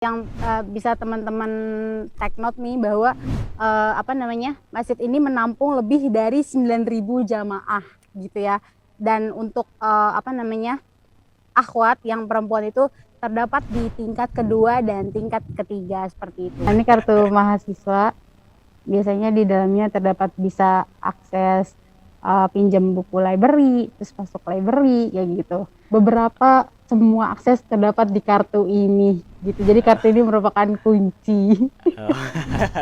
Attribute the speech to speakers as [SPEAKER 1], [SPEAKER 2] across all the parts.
[SPEAKER 1] Yang bisa teman-teman take note nih bahwa masjid ini menampung lebih dari 9.000 jamaah gitu ya. Dan untuk akhwat yang perempuan itu terdapat di tingkat kedua dan tingkat ketiga seperti itu. Ini kartu mahasiswa. Biasanya di dalamnya terdapat bisa akses pinjam buku library, terus masuk library kayak gitu. Beberapa semua akses terdapat di kartu ini gitu. Jadi kartu ini merupakan kunci.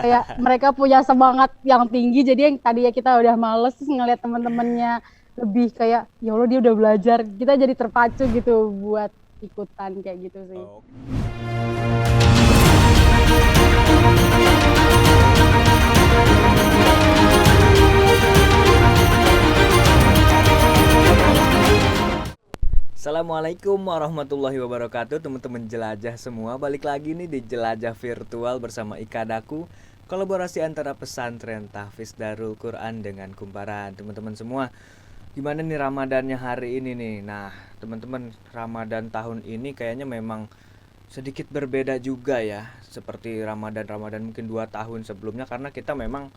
[SPEAKER 1] Kayak mereka punya semangat yang tinggi. Jadi yang tadinya kita udah males terus ngeliat teman-temannya lebih kayak ya Allah dia udah belajar. Kita jadi terpacu gitu buat ikutan kayak gitu sih.
[SPEAKER 2] Oh. Assalamualaikum warahmatullahi wabarakatuh, teman-teman jelajah semua. Balik lagi nih di Jelajah Virtual bersama Ikadaku, kolaborasi antara pesantren Tahfiz Darul Quran dengan Kumparan. Teman-teman semua, gimana nih Ramadannya hari ini nih? Nah, teman-teman, Ramadan tahun ini kayaknya memang sedikit berbeda juga ya, seperti Ramadan mungkin 2 tahun sebelumnya, karena kita memang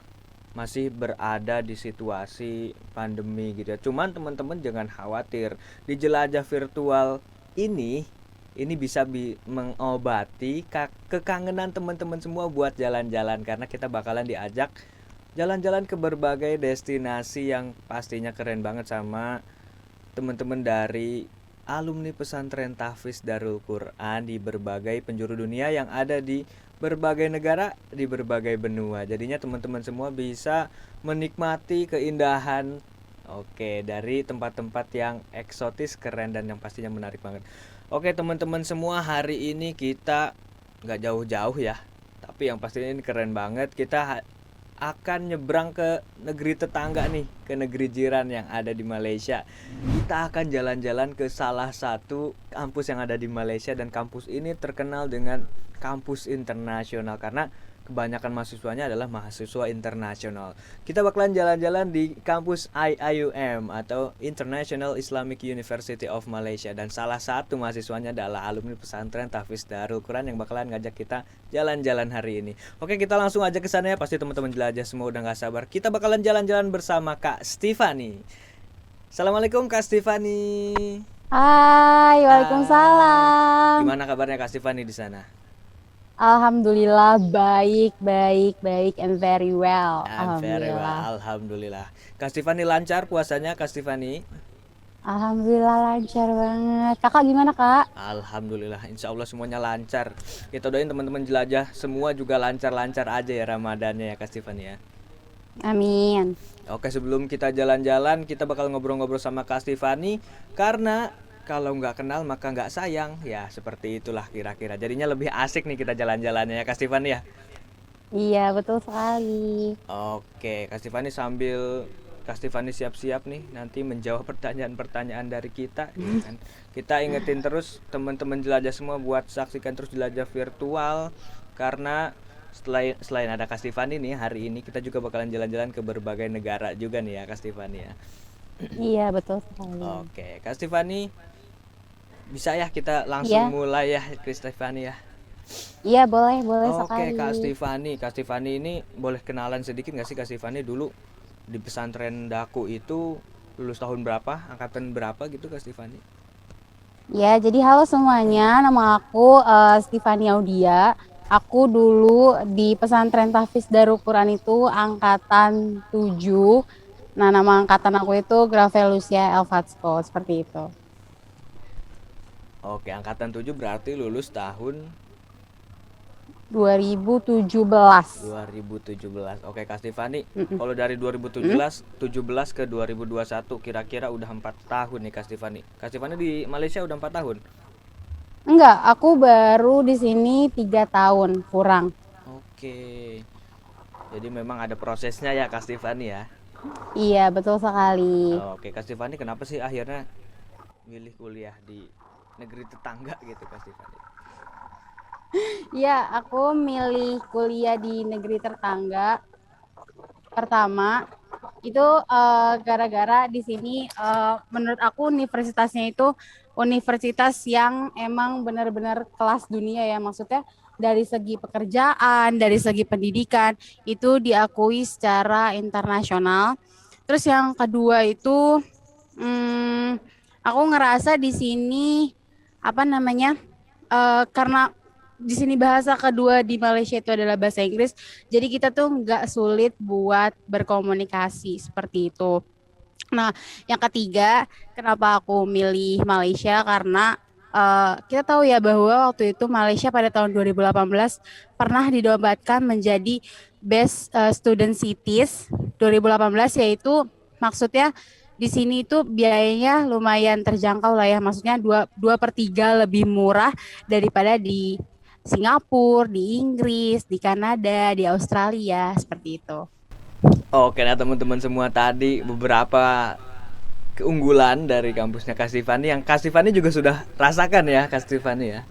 [SPEAKER 2] masih berada di situasi pandemi gitu ya. Cuman teman-teman jangan khawatir, di jelajah virtual ini bisa mengobati kekangenan teman-teman semua buat jalan-jalan, karena kita bakalan diajak jalan-jalan ke berbagai destinasi yang pastinya keren banget sama teman-teman dari alumni pesantren Tahfiz Darul Quran di berbagai penjuru dunia yang ada di berbagai negara, di berbagai benua. Jadinya teman-teman semua bisa menikmati keindahan dari tempat-tempat yang eksotis, keren, dan yang pastinya menarik banget. Oke teman-teman semua, hari ini kita nggak jauh-jauh ya, tapi yang pastinya ini keren banget. Kita akan nyebrang ke negeri tetangga nih, ke negeri jiran yang ada di Malaysia. Kita akan jalan-jalan ke salah satu kampus yang ada di Malaysia, dan kampus ini terkenal dengan kampus internasional karena kebanyakan mahasiswanya adalah mahasiswa internasional. Kita bakalan jalan-jalan di kampus IIUM atau International Islamic University of Malaysia, dan salah satu mahasiswanya adalah alumni pesantren Tahfiz Darul Quran yang bakalan ngajak kita jalan-jalan hari ini. Oke, kita langsung aja ke sana ya. Pasti teman-teman jelajah semua udah gak sabar. Kita bakalan jalan-jalan bersama Kak Stefani. Assalamualaikum Kak Stefani.
[SPEAKER 1] Hai,
[SPEAKER 2] Hai.
[SPEAKER 1] waalaikumsalam.
[SPEAKER 2] Gimana kabarnya Kak Stefani di sana?
[SPEAKER 1] Alhamdulillah baik, baik, baik and very well.
[SPEAKER 2] I'm very well,
[SPEAKER 1] Alhamdulillah.
[SPEAKER 2] alhamdulillah. Kak Stefani lancar puasanya, Kak Stefani?
[SPEAKER 1] Alhamdulillah lancar banget. Kakak gimana, Kak?
[SPEAKER 2] Alhamdulillah, insya Allah semuanya lancar. Kita doain teman-teman jelajah semua juga lancar-lancar aja ya Ramadannya ya Kak Stefani ya.
[SPEAKER 1] Amin.
[SPEAKER 2] Oke, sebelum kita jalan-jalan, kita bakal ngobrol-ngobrol sama Kak Stefani, karena kalau nggak kenal maka nggak sayang. Ya seperti itulah kira-kira. Jadinya lebih asik nih kita jalan-jalannya ya Kak Stefani ya.
[SPEAKER 1] Iya, betul sekali.
[SPEAKER 2] Oke, Kak Stefani, sambil Kak Stefani siap-siap nih nanti menjawab pertanyaan-pertanyaan dari kita, gitu kan. Kita ingetin terus teman-teman jelajah semua buat saksikan terus jelajah virtual, karena selain ada Kak Stefani nih, hari ini kita juga bakalan jalan-jalan ke berbagai negara juga nih ya Kak Stefani ya.
[SPEAKER 1] Iya, betul sekali.
[SPEAKER 2] Oke, Kak Stefani, bisa ya kita langsung
[SPEAKER 1] Iya,
[SPEAKER 2] mulai ya Kak Stefani ya.
[SPEAKER 1] iya boleh, boleh
[SPEAKER 2] Oke,
[SPEAKER 1] sekali.
[SPEAKER 2] Kak Stefani ini boleh kenalan sedikit nggak sih Kak Stefani, dulu di pesantren Daku itu lulus tahun berapa, angkatan berapa gitu Kak Stefani?
[SPEAKER 1] Ya, jadi halo semuanya. Nama aku Stefania Audia. Aku dulu di pesantren Tahfiz Darul Quran itu angkatan 7. Nah, nama angkatan aku itu Gravelusia Elfatsko, seperti itu.
[SPEAKER 2] Oke, angkatan 7 berarti lulus tahun
[SPEAKER 1] 2017.
[SPEAKER 2] 2017. Oke Kak Stefani,
[SPEAKER 1] Mm-mm.
[SPEAKER 2] kalau dari
[SPEAKER 1] Mm?
[SPEAKER 2] 2017 ke 2021 kira-kira udah 4 tahun nih Kak Stefani. Kak Stefani di Malaysia udah 4 tahun?
[SPEAKER 1] Enggak, aku baru di sini 3 tahun kurang.
[SPEAKER 2] Oke, jadi memang ada prosesnya ya Kak Stefani ya.
[SPEAKER 1] Iya, betul sekali.
[SPEAKER 2] Oke Kak Stefani, kenapa sih akhirnya milih kuliah di negeri tetangga gitu Kak Stefani?
[SPEAKER 1] Iya, aku milih kuliah di negeri tetangga. Pertama, itu gara-gara di sini menurut aku universitasnya itu universitas yang emang benar-benar kelas dunia ya, maksudnya dari segi pekerjaan, dari segi pendidikan itu diakui secara internasional. Terus yang kedua itu aku ngerasa di sini apa namanya karena di sini bahasa kedua di Malaysia itu adalah bahasa Inggris, jadi kita tuh nggak sulit buat berkomunikasi seperti itu. Nah, yang ketiga, kenapa aku milih Malaysia karena kita tahu ya bahwa waktu itu Malaysia pada tahun 2018 pernah dinobatkan menjadi Best Student Cities 2018, yaitu maksudnya di sini itu biayanya lumayan terjangkau lah ya, maksudnya dua per tiga lebih murah daripada di Singapura, di Inggris, di Kanada, di Australia, seperti itu.
[SPEAKER 2] Oke, nah teman-teman semua, tadi beberapa keunggulan dari kampusnya Kak Stifani yang Kak Stifani juga sudah rasakan ya, Kak Stifani ya.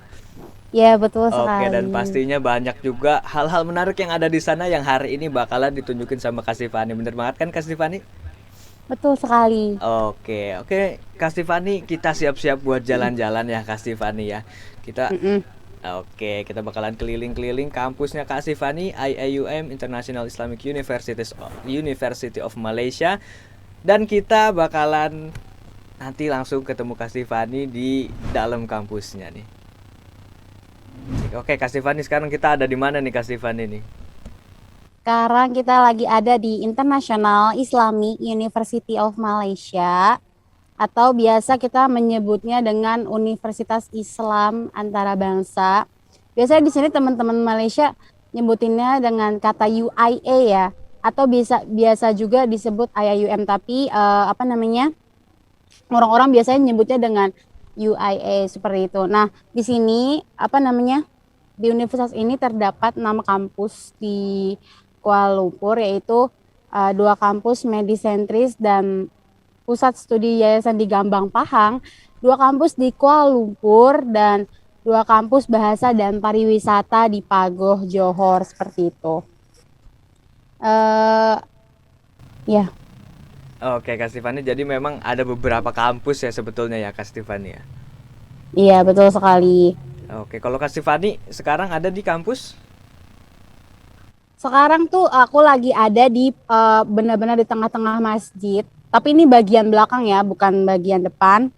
[SPEAKER 1] Ya, betul
[SPEAKER 2] Oke,
[SPEAKER 1] sekali.
[SPEAKER 2] dan pastinya banyak juga hal-hal menarik yang ada di sana yang hari ini bakalan ditunjukin sama Kak Stifani. Bener banget kan Kak Stifani?
[SPEAKER 1] Betul sekali.
[SPEAKER 2] Oke, oke, Kak Stifani, kita siap-siap buat jalan-jalan ya, Kak Stifani ya. Kita
[SPEAKER 1] Mm-mm.
[SPEAKER 2] Oke, kita bakalan keliling-keliling kampusnya Kak Stifani, IAUM International Islamic University of Malaysia, dan kita bakalan nanti langsung ketemu Kak Stifani di dalam kampusnya nih. Oke, Kak Stifani, sekarang kita ada di mana nih Kak Stifani nih?
[SPEAKER 1] Sekarang kita lagi ada di International Islamic University of Malaysia, atau biasa kita menyebutnya dengan Universitas Islam Antarabangsa. Biasanya di sini teman-teman Malaysia nyebutinnya dengan kata UIA ya, atau biasa juga disebut IIUM, tapi apa namanya? Orang-orang biasanya nyebutnya dengan UIA seperti itu. Nah, di sini apa namanya? Di universitas ini terdapat 6 kampus di Kuala Lumpur, yaitu dua kampus Medicentris dan pusat studi yayasan di Gambang Pahang, dua kampus di Kuala Lumpur, dan dua kampus bahasa dan pariwisata di Pagoh, Johor, seperti itu. Eh ya,
[SPEAKER 2] Oke, Kak Stifani, jadi memang ada beberapa kampus ya sebetulnya ya Kak Stifani ya.
[SPEAKER 1] iya betul sekali.
[SPEAKER 2] Oke, kalau Kak Stifani sekarang ada di kampus?
[SPEAKER 1] Sekarang tuh aku lagi ada di benar-benar di tengah-tengah masjid, tapi ini bagian belakang ya, bukan bagian depan.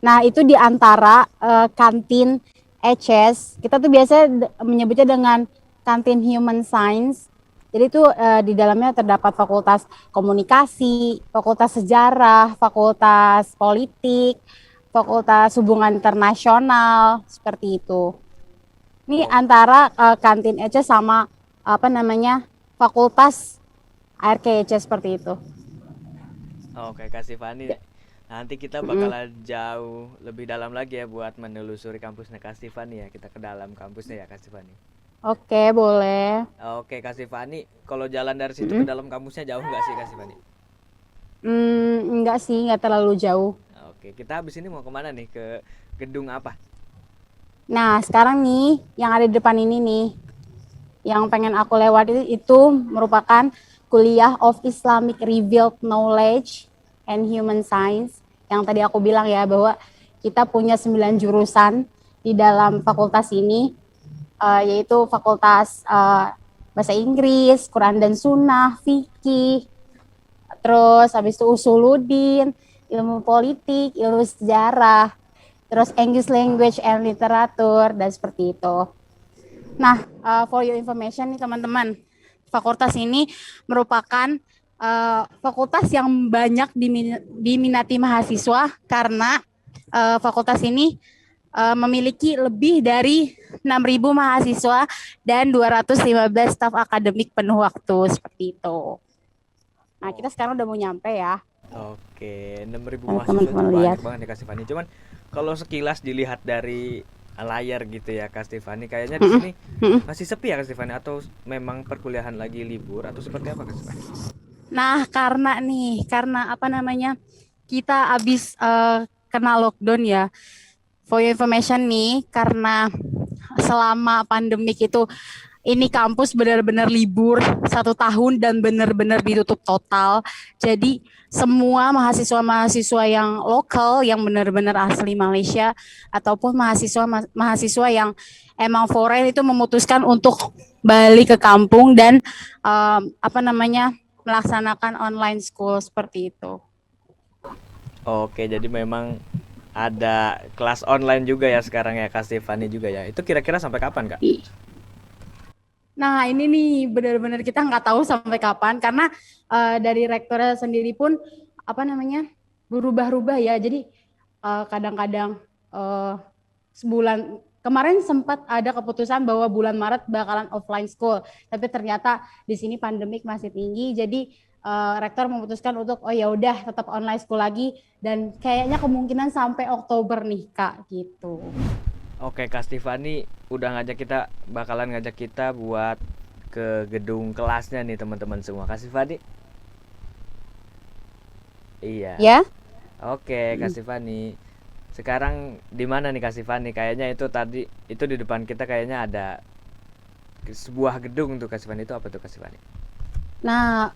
[SPEAKER 1] Nah, itu di antara kantin HS. Kita tuh biasanya menyebutnya dengan kantin Human Science. Jadi itu di dalamnya terdapat fakultas komunikasi, fakultas sejarah, fakultas politik, fakultas hubungan internasional, seperti itu. Ini
[SPEAKER 2] Oh,
[SPEAKER 1] antara kantin HS sama apa namanya fakultas ARKC seperti itu.
[SPEAKER 2] oke, Kak Stifani.
[SPEAKER 1] Ya.
[SPEAKER 2] Nanti kita
[SPEAKER 1] Mm-mm.
[SPEAKER 2] bakalan jauh lebih dalam lagi ya buat menelusuri kampusnya Kak Stifani ya. Kita ke dalam kampusnya ya Kak Stifani.
[SPEAKER 1] Oke, boleh.
[SPEAKER 2] Oke, Kak Stifani, kalau jalan dari situ ke
[SPEAKER 1] Mm-mm.
[SPEAKER 2] dalam kampusnya jauh nggak sih Kak Stifani?
[SPEAKER 1] Enggak sih, enggak terlalu jauh.
[SPEAKER 2] Oke, kita habis ini mau kemana nih? Ke gedung apa?
[SPEAKER 1] Nah, sekarang nih yang ada di depan ini nih, yang pengen aku lewati itu merupakan kuliah of Islamic Revealed Knowledge and Human Science. Yang tadi aku bilang ya bahwa kita punya 9 jurusan di dalam fakultas ini, yaitu fakultas bahasa Inggris, Quran dan Sunnah, fikih, terus habis itu usuluddin, ilmu politik, ilmu sejarah, terus English language and literature, dan seperti itu. Nah, for your information nih teman-teman, fakultas ini merupakan fakultas yang banyak diminati mahasiswa karena fakultas ini memiliki lebih dari 6.000 mahasiswa dan 215 staf akademik penuh waktu, seperti itu. Nah,
[SPEAKER 2] Oh,
[SPEAKER 1] kita sekarang udah mau nyampe ya.
[SPEAKER 2] oke, 6.000
[SPEAKER 1] Nah,
[SPEAKER 2] mahasiswa itu
[SPEAKER 1] teman-teman lihat.
[SPEAKER 2] banyak banget ya Kak Stifani. Cuman kalau sekilas dilihat dari layar gitu ya Kak Stifani, kayaknya di sini masih sepi ya Kak Stifani, atau memang perkuliahan lagi libur atau seperti apa Kak Stifani?
[SPEAKER 1] Nah, karena apa namanya, kita habis kena lockdown ya. For your information nih, karena selama pandemik itu ini kampus benar-benar libur 1 tahun dan benar-benar ditutup total. Jadi semua mahasiswa-mahasiswa yang lokal yang benar-benar asli Malaysia ataupun mahasiswa yang emang foreign itu memutuskan untuk balik ke kampung dan melaksanakan online school seperti itu.
[SPEAKER 2] Oke, jadi memang ada kelas online juga ya sekarang ya Kak Stefani juga ya. Itu kira-kira sampai kapan Kak?
[SPEAKER 1] Nah, ini nih benar-benar kita nggak tahu sampai kapan karena dari rektornya sendiri pun berubah-ubah ya. Jadi kadang-kadang sebulan kemarin sempat ada keputusan bahwa bulan Maret bakalan offline school, tapi ternyata di sini pandemik masih tinggi. Jadi rektor memutuskan untuk oh ya udah tetap online school lagi dan kayaknya kemungkinan sampai Oktober nih Kak gitu.
[SPEAKER 2] Oke, Kak Stefani bakalan ngajak kita buat ke gedung kelasnya nih teman-teman semua. Kak Stefani? Iya.
[SPEAKER 1] Ya.
[SPEAKER 2] Oke, Kak Stefani. Sekarang di mana nih Kak Stefani? Kayaknya itu tadi itu di depan kita kayaknya ada sebuah gedung tuh Kak Stefani. Itu apa tuh Kak Stefani?
[SPEAKER 1] Nah,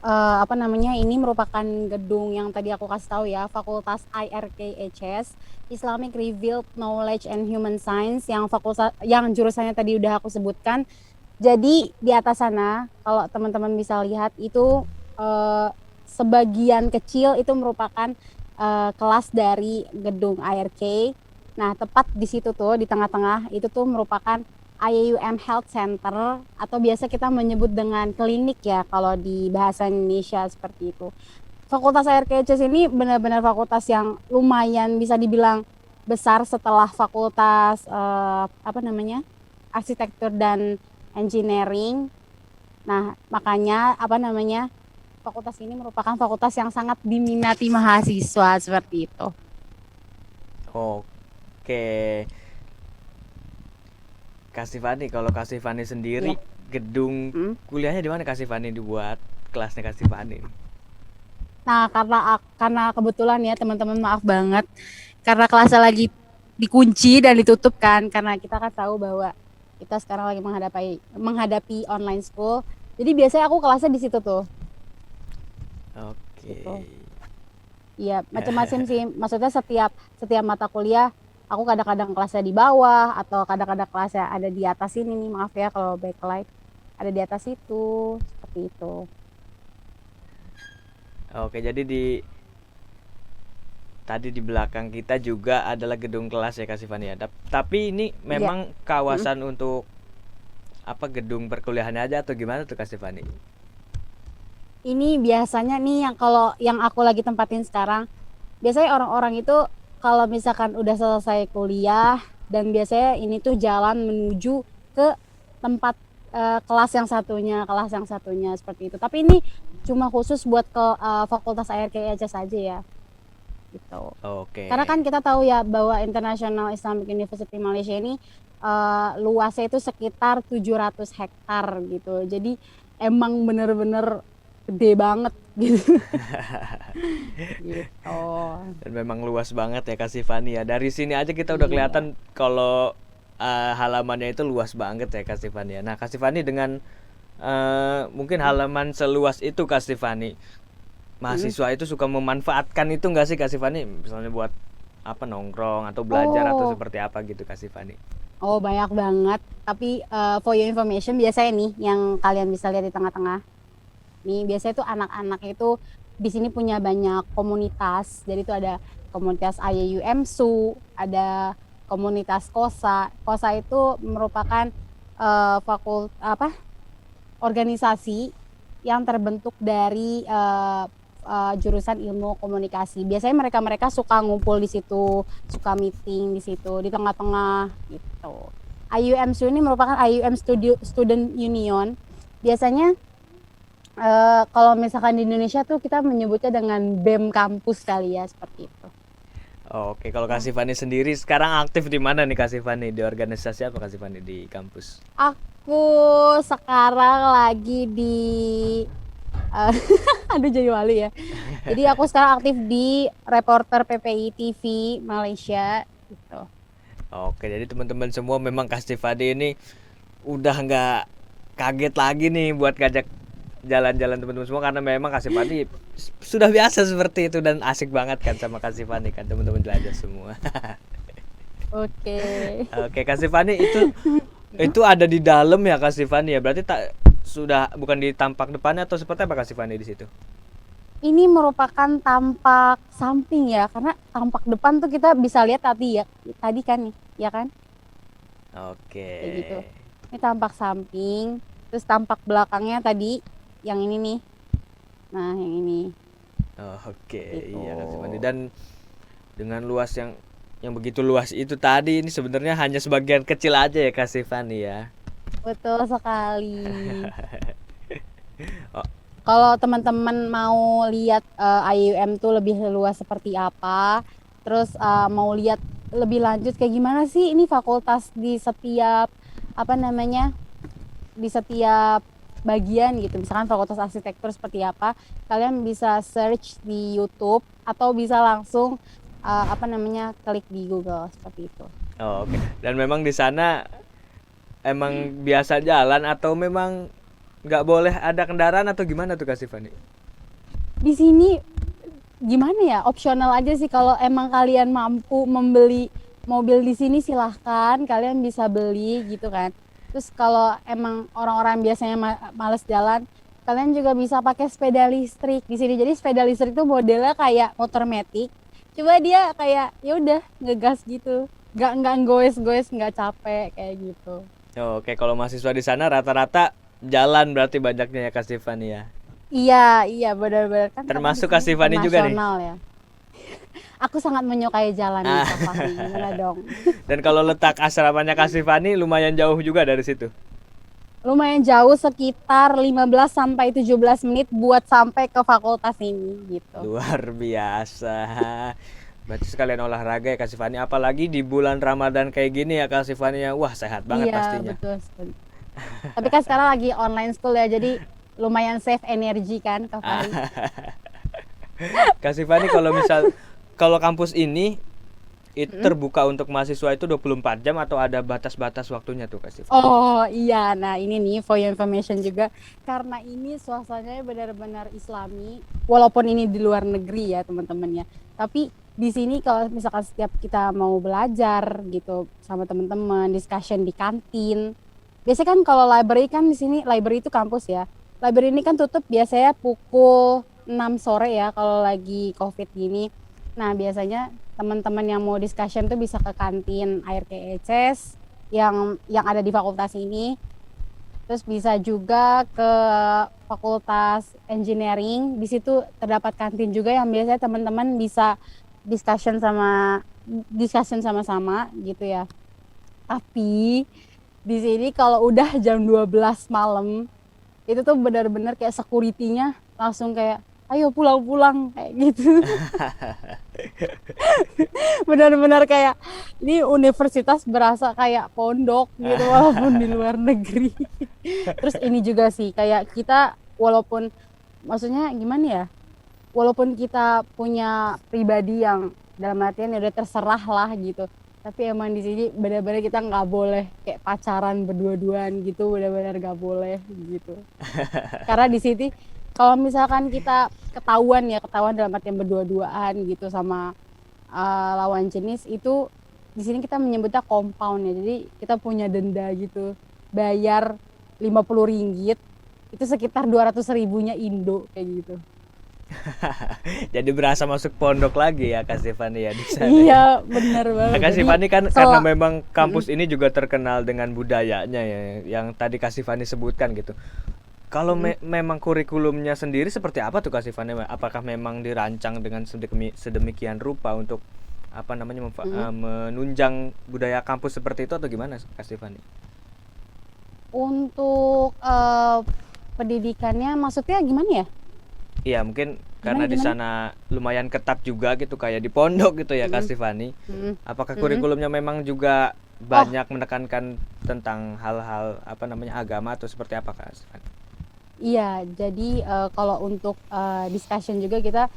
[SPEAKER 1] ini merupakan gedung yang tadi aku kasih tahu ya, Fakultas IRKHS, Islamic Revealed Knowledge and Human Science yang jurusannya tadi udah aku sebutkan. Jadi di atas sana kalau teman-teman bisa lihat itu sebagian kecil itu merupakan kelas dari gedung IRK. Nah, tepat di situ tuh di tengah-tengah itu tuh merupakan IAUM Health Center atau biasa kita menyebut dengan klinik ya kalau di bahasa Indonesia seperti itu. Fakultas IRKHS ini benar-benar fakultas yang lumayan bisa dibilang besar setelah fakultas arsitektur dan engineering. Nah, makanya fakultas ini merupakan fakultas yang sangat diminati mahasiswa seperti itu.
[SPEAKER 2] Oke. Kak Stefani, kalau Kak Stefani sendiri
[SPEAKER 1] Ya.
[SPEAKER 2] gedung kuliahnya di mana Kak Stefani dibuat kelasnya Kak Stefani?
[SPEAKER 1] Nah, karena kebetulan ya teman-teman maaf banget karena kelasnya lagi dikunci dan ditutup kan karena kita kan tahu bahwa kita sekarang lagi menghadapi online school. Jadi biasanya aku kelasnya di situ tuh.
[SPEAKER 2] Oke.
[SPEAKER 1] Gitu. Iya, macam-macam sih. Maksudnya setiap mata kuliah aku kadang-kadang kelasnya di bawah atau kadang-kadang kelasnya ada di atas ini nih. Maaf ya kalau backlight ada di atas itu seperti itu.
[SPEAKER 2] Oke, jadi tadi di belakang kita juga adalah gedung kelas ya Kak Stefani ya. Tapi ini
[SPEAKER 1] Iya.
[SPEAKER 2] memang kawasan untuk apa gedung perkuliahannya aja atau gimana tuh Kak Stefani?
[SPEAKER 1] Ini biasanya nih yang aku lagi tempatin sekarang, biasanya orang-orang itu kalau misalkan udah selesai kuliah dan biasanya ini tuh jalan menuju ke tempat kelas yang satunya seperti itu. Tapi ini cuma khusus buat ke Fakultas ARK aja saja ya, gitu. Karena
[SPEAKER 2] Oke.
[SPEAKER 1] kan kita tahu ya bahwa International Islamic University Malaysia ini luasnya itu sekitar 700 hektar gitu. Jadi emang bener-bener gede banget gitu. Gitu.
[SPEAKER 2] Dan memang luas banget ya Kak Stefani ya. Dari sini aja kita udah
[SPEAKER 1] Iya.
[SPEAKER 2] kelihatan kalau halamannya itu luas banget ya Kak Stefani ya. Nah Kak Stefani dengan mungkin halaman seluas itu Kak Stefani,
[SPEAKER 1] Mm.
[SPEAKER 2] mahasiswa itu suka memanfaatkan itu nggak sih Kak Stefani? Misalnya buat apa nongkrong atau belajar atau
[SPEAKER 1] Oh,
[SPEAKER 2] seperti apa gitu Kak Stefani?
[SPEAKER 1] oh banyak banget. Tapi for your information biasanya nih yang kalian bisa lihat di tengah-tengah. Nih biasanya tuh anak-anak itu di sini punya banyak komunitas. Jadi itu ada komunitas IAUMSU, ada komunitas KOSA. KOSA itu merupakan organisasi yang terbentuk dari jurusan ilmu komunikasi. Biasanya mereka-mereka suka ngumpul di situ, suka meeting di situ, di tengah-tengah gitu. IUMSU ini merupakan IUM Student Union. Biasanya kalau misalkan di Indonesia tuh kita menyebutnya dengan BEM kampus kali ya seperti itu.
[SPEAKER 2] Oke, kalau Kak
[SPEAKER 1] Ya.
[SPEAKER 2] Stefani sendiri sekarang aktif di mana nih Kak Stefani? Di organisasi apa Kak Stefani di kampus?
[SPEAKER 1] Aku sekarang lagi di eh, aduh jadi malu ya. Jadi aku sekarang aktif di reporter PPI TV Malaysia gitu.
[SPEAKER 2] Oke, jadi teman-teman semua memang Kak Stefani ini udah nggak kaget lagi nih buat ngajak jalan-jalan teman-teman semua, karena memang Kak Sifani sudah biasa seperti itu dan asik banget kan sama Kak Sifani kan teman-teman jelajah semua.
[SPEAKER 1] Oke.
[SPEAKER 2] Oke, Kak Sifani itu ada di dalam ya Kak Sifani ya. Berarti tak sudah bukan di tampak depannya atau seperti apa Kak Sifani di situ?
[SPEAKER 1] Ini merupakan tampak samping ya, karena tampak depan tuh kita bisa lihat tadi ya, tadi kan nih, ya kan?
[SPEAKER 2] Oke.
[SPEAKER 1] Kayak gitu. Ini tampak samping, terus tampak belakangnya tadi yang ini nih. Nah, yang ini.
[SPEAKER 2] Oke,
[SPEAKER 1] Gitu.
[SPEAKER 2] iya Kak Sifani. Dan dengan luas yang begitu luas itu tadi, ini sebenarnya hanya sebagian kecil aja ya Kak Sifani ya.
[SPEAKER 1] Betul sekali.
[SPEAKER 2] Oh,
[SPEAKER 1] Kalau teman-teman mau lihat IUM tuh lebih luas seperti apa, terus mau lihat lebih lanjut kayak gimana sih ini fakultas di setiap apa namanya, di setiap bagian gitu. Misalkan fakultas arsitektur seperti apa, kalian bisa search di YouTube atau bisa langsung apa namanya, klik di Google seperti itu.
[SPEAKER 2] oke. Dan memang di sana emang biasa jalan atau memang nggak boleh ada kendaraan atau gimana tuh Kak Sifani?
[SPEAKER 1] Di sini gimana ya, opsional aja sih. Kalau emang kalian mampu membeli mobil di sini silahkan, kalian bisa beli gitu kan. Terus kalau emang orang-orang biasanya males jalan, kalian juga bisa pakai sepeda listrik di sini. Jadi sepeda listrik itu modelnya kayak motor metik, coba dia kayak ya udah ngegas gitu, nggak goes-goes, nggak capek kayak gitu.
[SPEAKER 2] Oke, kalau mahasiswa di sana rata-rata jalan berarti banyaknya ya Kak Sifani ya.
[SPEAKER 1] Iya benar-benar kan, karena di
[SPEAKER 2] Termasuk Kak
[SPEAKER 1] sini
[SPEAKER 2] Sifani juga nih.
[SPEAKER 1] internasional ya. Aku sangat menyukai jalan nih Kak Fahri, gimana dong?
[SPEAKER 2] Dan kalau letak asramanya Kak Sifani lumayan jauh juga dari situ.
[SPEAKER 1] Lumayan jauh, sekitar 15 sampai 17 menit buat sampai ke fakultas ini gitu.
[SPEAKER 2] Luar biasa. Berarti sekalian olahraga ya Kak Sifani, apalagi di bulan Ramadan kayak gini ya Kak Sifani ya. Wah, sehat banget
[SPEAKER 1] Iya,
[SPEAKER 2] pastinya.
[SPEAKER 1] betul. Tapi kan sekarang lagi online school ya, jadi lumayan save energi kan Kak Fahri.
[SPEAKER 2] Kak Sifani, kalau kampus ini itu terbuka untuk mahasiswa itu 24 jam atau ada batas-batas waktunya tuh Kak Sifani?
[SPEAKER 1] Oh iya, nah ini nih for your information juga, karena ini suasananya benar-benar Islami, walaupun ini di luar negeri ya teman-teman ya. Tapi di sini kalau misalkan setiap kita mau belajar gitu sama teman-teman, discussion di kantin. Biasanya kan kalau library kan di sini, library itu kampus ya. Library ini kan tutup biasanya pukul 6 sore ya kalau lagi Covid gini. Nah, biasanya teman-teman yang mau discussion tuh bisa ke kantin ARKECS yang ada di fakultas ini. Terus bisa juga ke fakultas engineering. Di situ terdapat kantin juga yang biasanya teman-teman bisa discussion sama-sama gitu ya. Tapi di sini kalau udah jam 12 malam, itu tuh benar-benar kayak security-nya langsung kayak ayo pulang-pulang kayak gitu. Benar-benar kayak ini universitas berasa kayak pondok gitu walaupun di luar negeri. Terus ini juga sih kayak kita walaupun maksudnya gimana ya, walaupun kita punya pribadi yang dalam artian ya udah terserah lah gitu, tapi emang di sini benar-benar kita nggak boleh kayak pacaran berdua-duaan gitu, benar-benar nggak boleh gitu. Karena di sini kalau misalkan kita ketahuan dalam artian berdua-duaan gitu sama lawan jenis, itu di sini kita menyebutnya compound ya. Jadi kita punya denda gitu, bayar 50 ringgit, itu sekitar 200 ribunya Indo kayak gitu.
[SPEAKER 2] Jadi berasa masuk pondok lagi ya Kak Sifani ya di sana.
[SPEAKER 1] Iya benar banget.
[SPEAKER 2] Kak
[SPEAKER 1] Jadi
[SPEAKER 2] Sifani kan karena memang kampus ini juga terkenal dengan budayanya ya, yang tadi Kak Sifani sebutkan gitu. Kalau memang kurikulumnya sendiri seperti apa tuh Kak Sifani? Apakah memang dirancang dengan sedemikian rupa untuk apa namanya menunjang budaya kampus seperti itu atau gimana Kak Sifani?
[SPEAKER 1] Untuk pendidikannya maksudnya gimana ya?
[SPEAKER 2] Iya, mungkin karena di sana lumayan ketat juga gitu kayak di pondok gitu ya Kak Sifani. Apakah kurikulumnya memang juga banyak menekankan tentang hal-hal apa namanya agama atau seperti apa Kak Sifani?
[SPEAKER 1] Iya, jadi kalau untuk discussion juga kita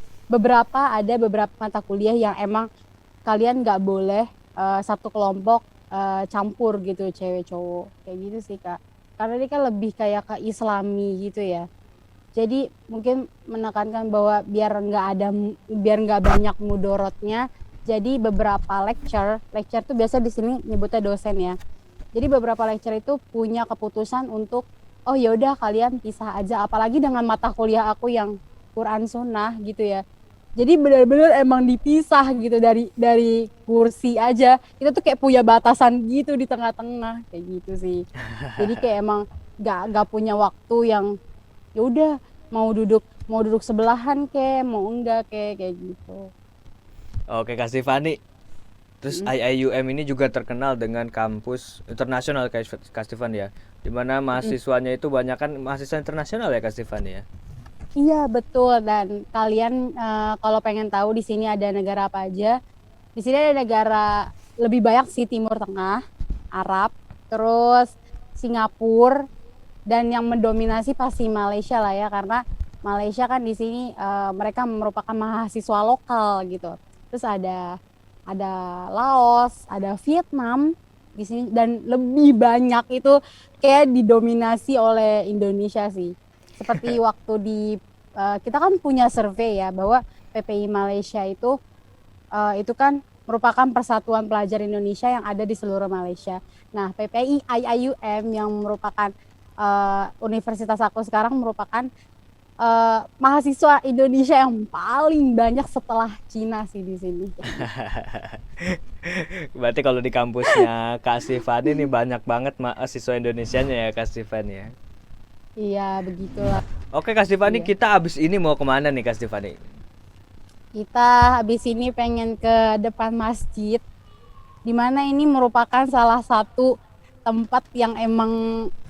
[SPEAKER 1] ada beberapa mata kuliah yang emang kalian nggak boleh satu kelompok campur gitu cewek cowok kayak gitu sih Kak. karena ini kan lebih kayak ke Islami gitu ya. Jadi mungkin menekankan bahwa biar nggak banyak mudorotnya. Jadi beberapa lecture tuh biasa di sini nyebutnya dosen ya. Jadi beberapa lecture itu punya keputusan untuk oh ya udah kalian pisah aja, apalagi dengan mata kuliah aku yang Quran Sunnah gitu ya. Jadi benar-benar emang dipisah gitu dari kursi aja. Kita tuh kayak punya batasan gitu di tengah-tengah kayak gitu sih. Jadi kayak emang nggak punya waktu yang ya udah mau duduk sebelahan mau enggak kayak gitu.
[SPEAKER 2] Oke Kak Stefani. Terus IIUM ini juga terkenal dengan kampus internasional Kak Stefani ya. Dimana mahasiswanya itu banyak kan mahasiswa internasional ya Kak Stefani ya.
[SPEAKER 1] Iya betul, dan kalian kalau pengen tahu di sini ada negara apa aja, di sini ada negara lebih banyak sih Timur Tengah, Arab, terus Singapura, dan yang mendominasi pasti Malaysia lah ya, karena Malaysia kan di sini mereka merupakan mahasiswa lokal gitu. Terus ada Laos, ada Vietnam di sini, dan lebih banyak itu kayak didominasi oleh Indonesia sih. Seperti waktu kita kan punya survei ya bahwa PPI Malaysia itu kan merupakan persatuan pelajar Indonesia yang ada di seluruh Malaysia. Nah, PPI IIUM yang merupakan universitas aku sekarang merupakan mahasiswa Indonesia yang paling banyak setelah Cina sih di sini.
[SPEAKER 2] Berarti kalau di kampusnya Kak Stefani ini banyak banget mahasiswa Indonesianya ya Kak Stefani ya.
[SPEAKER 1] Iya, begitulah.
[SPEAKER 2] Oke Kak Stefani,
[SPEAKER 1] Iya.
[SPEAKER 2] kita abis ini mau kemana nih Kak Stefani?
[SPEAKER 1] Kita habis ini pengen ke depan masjid, di mana ini merupakan salah satu tempat yang emang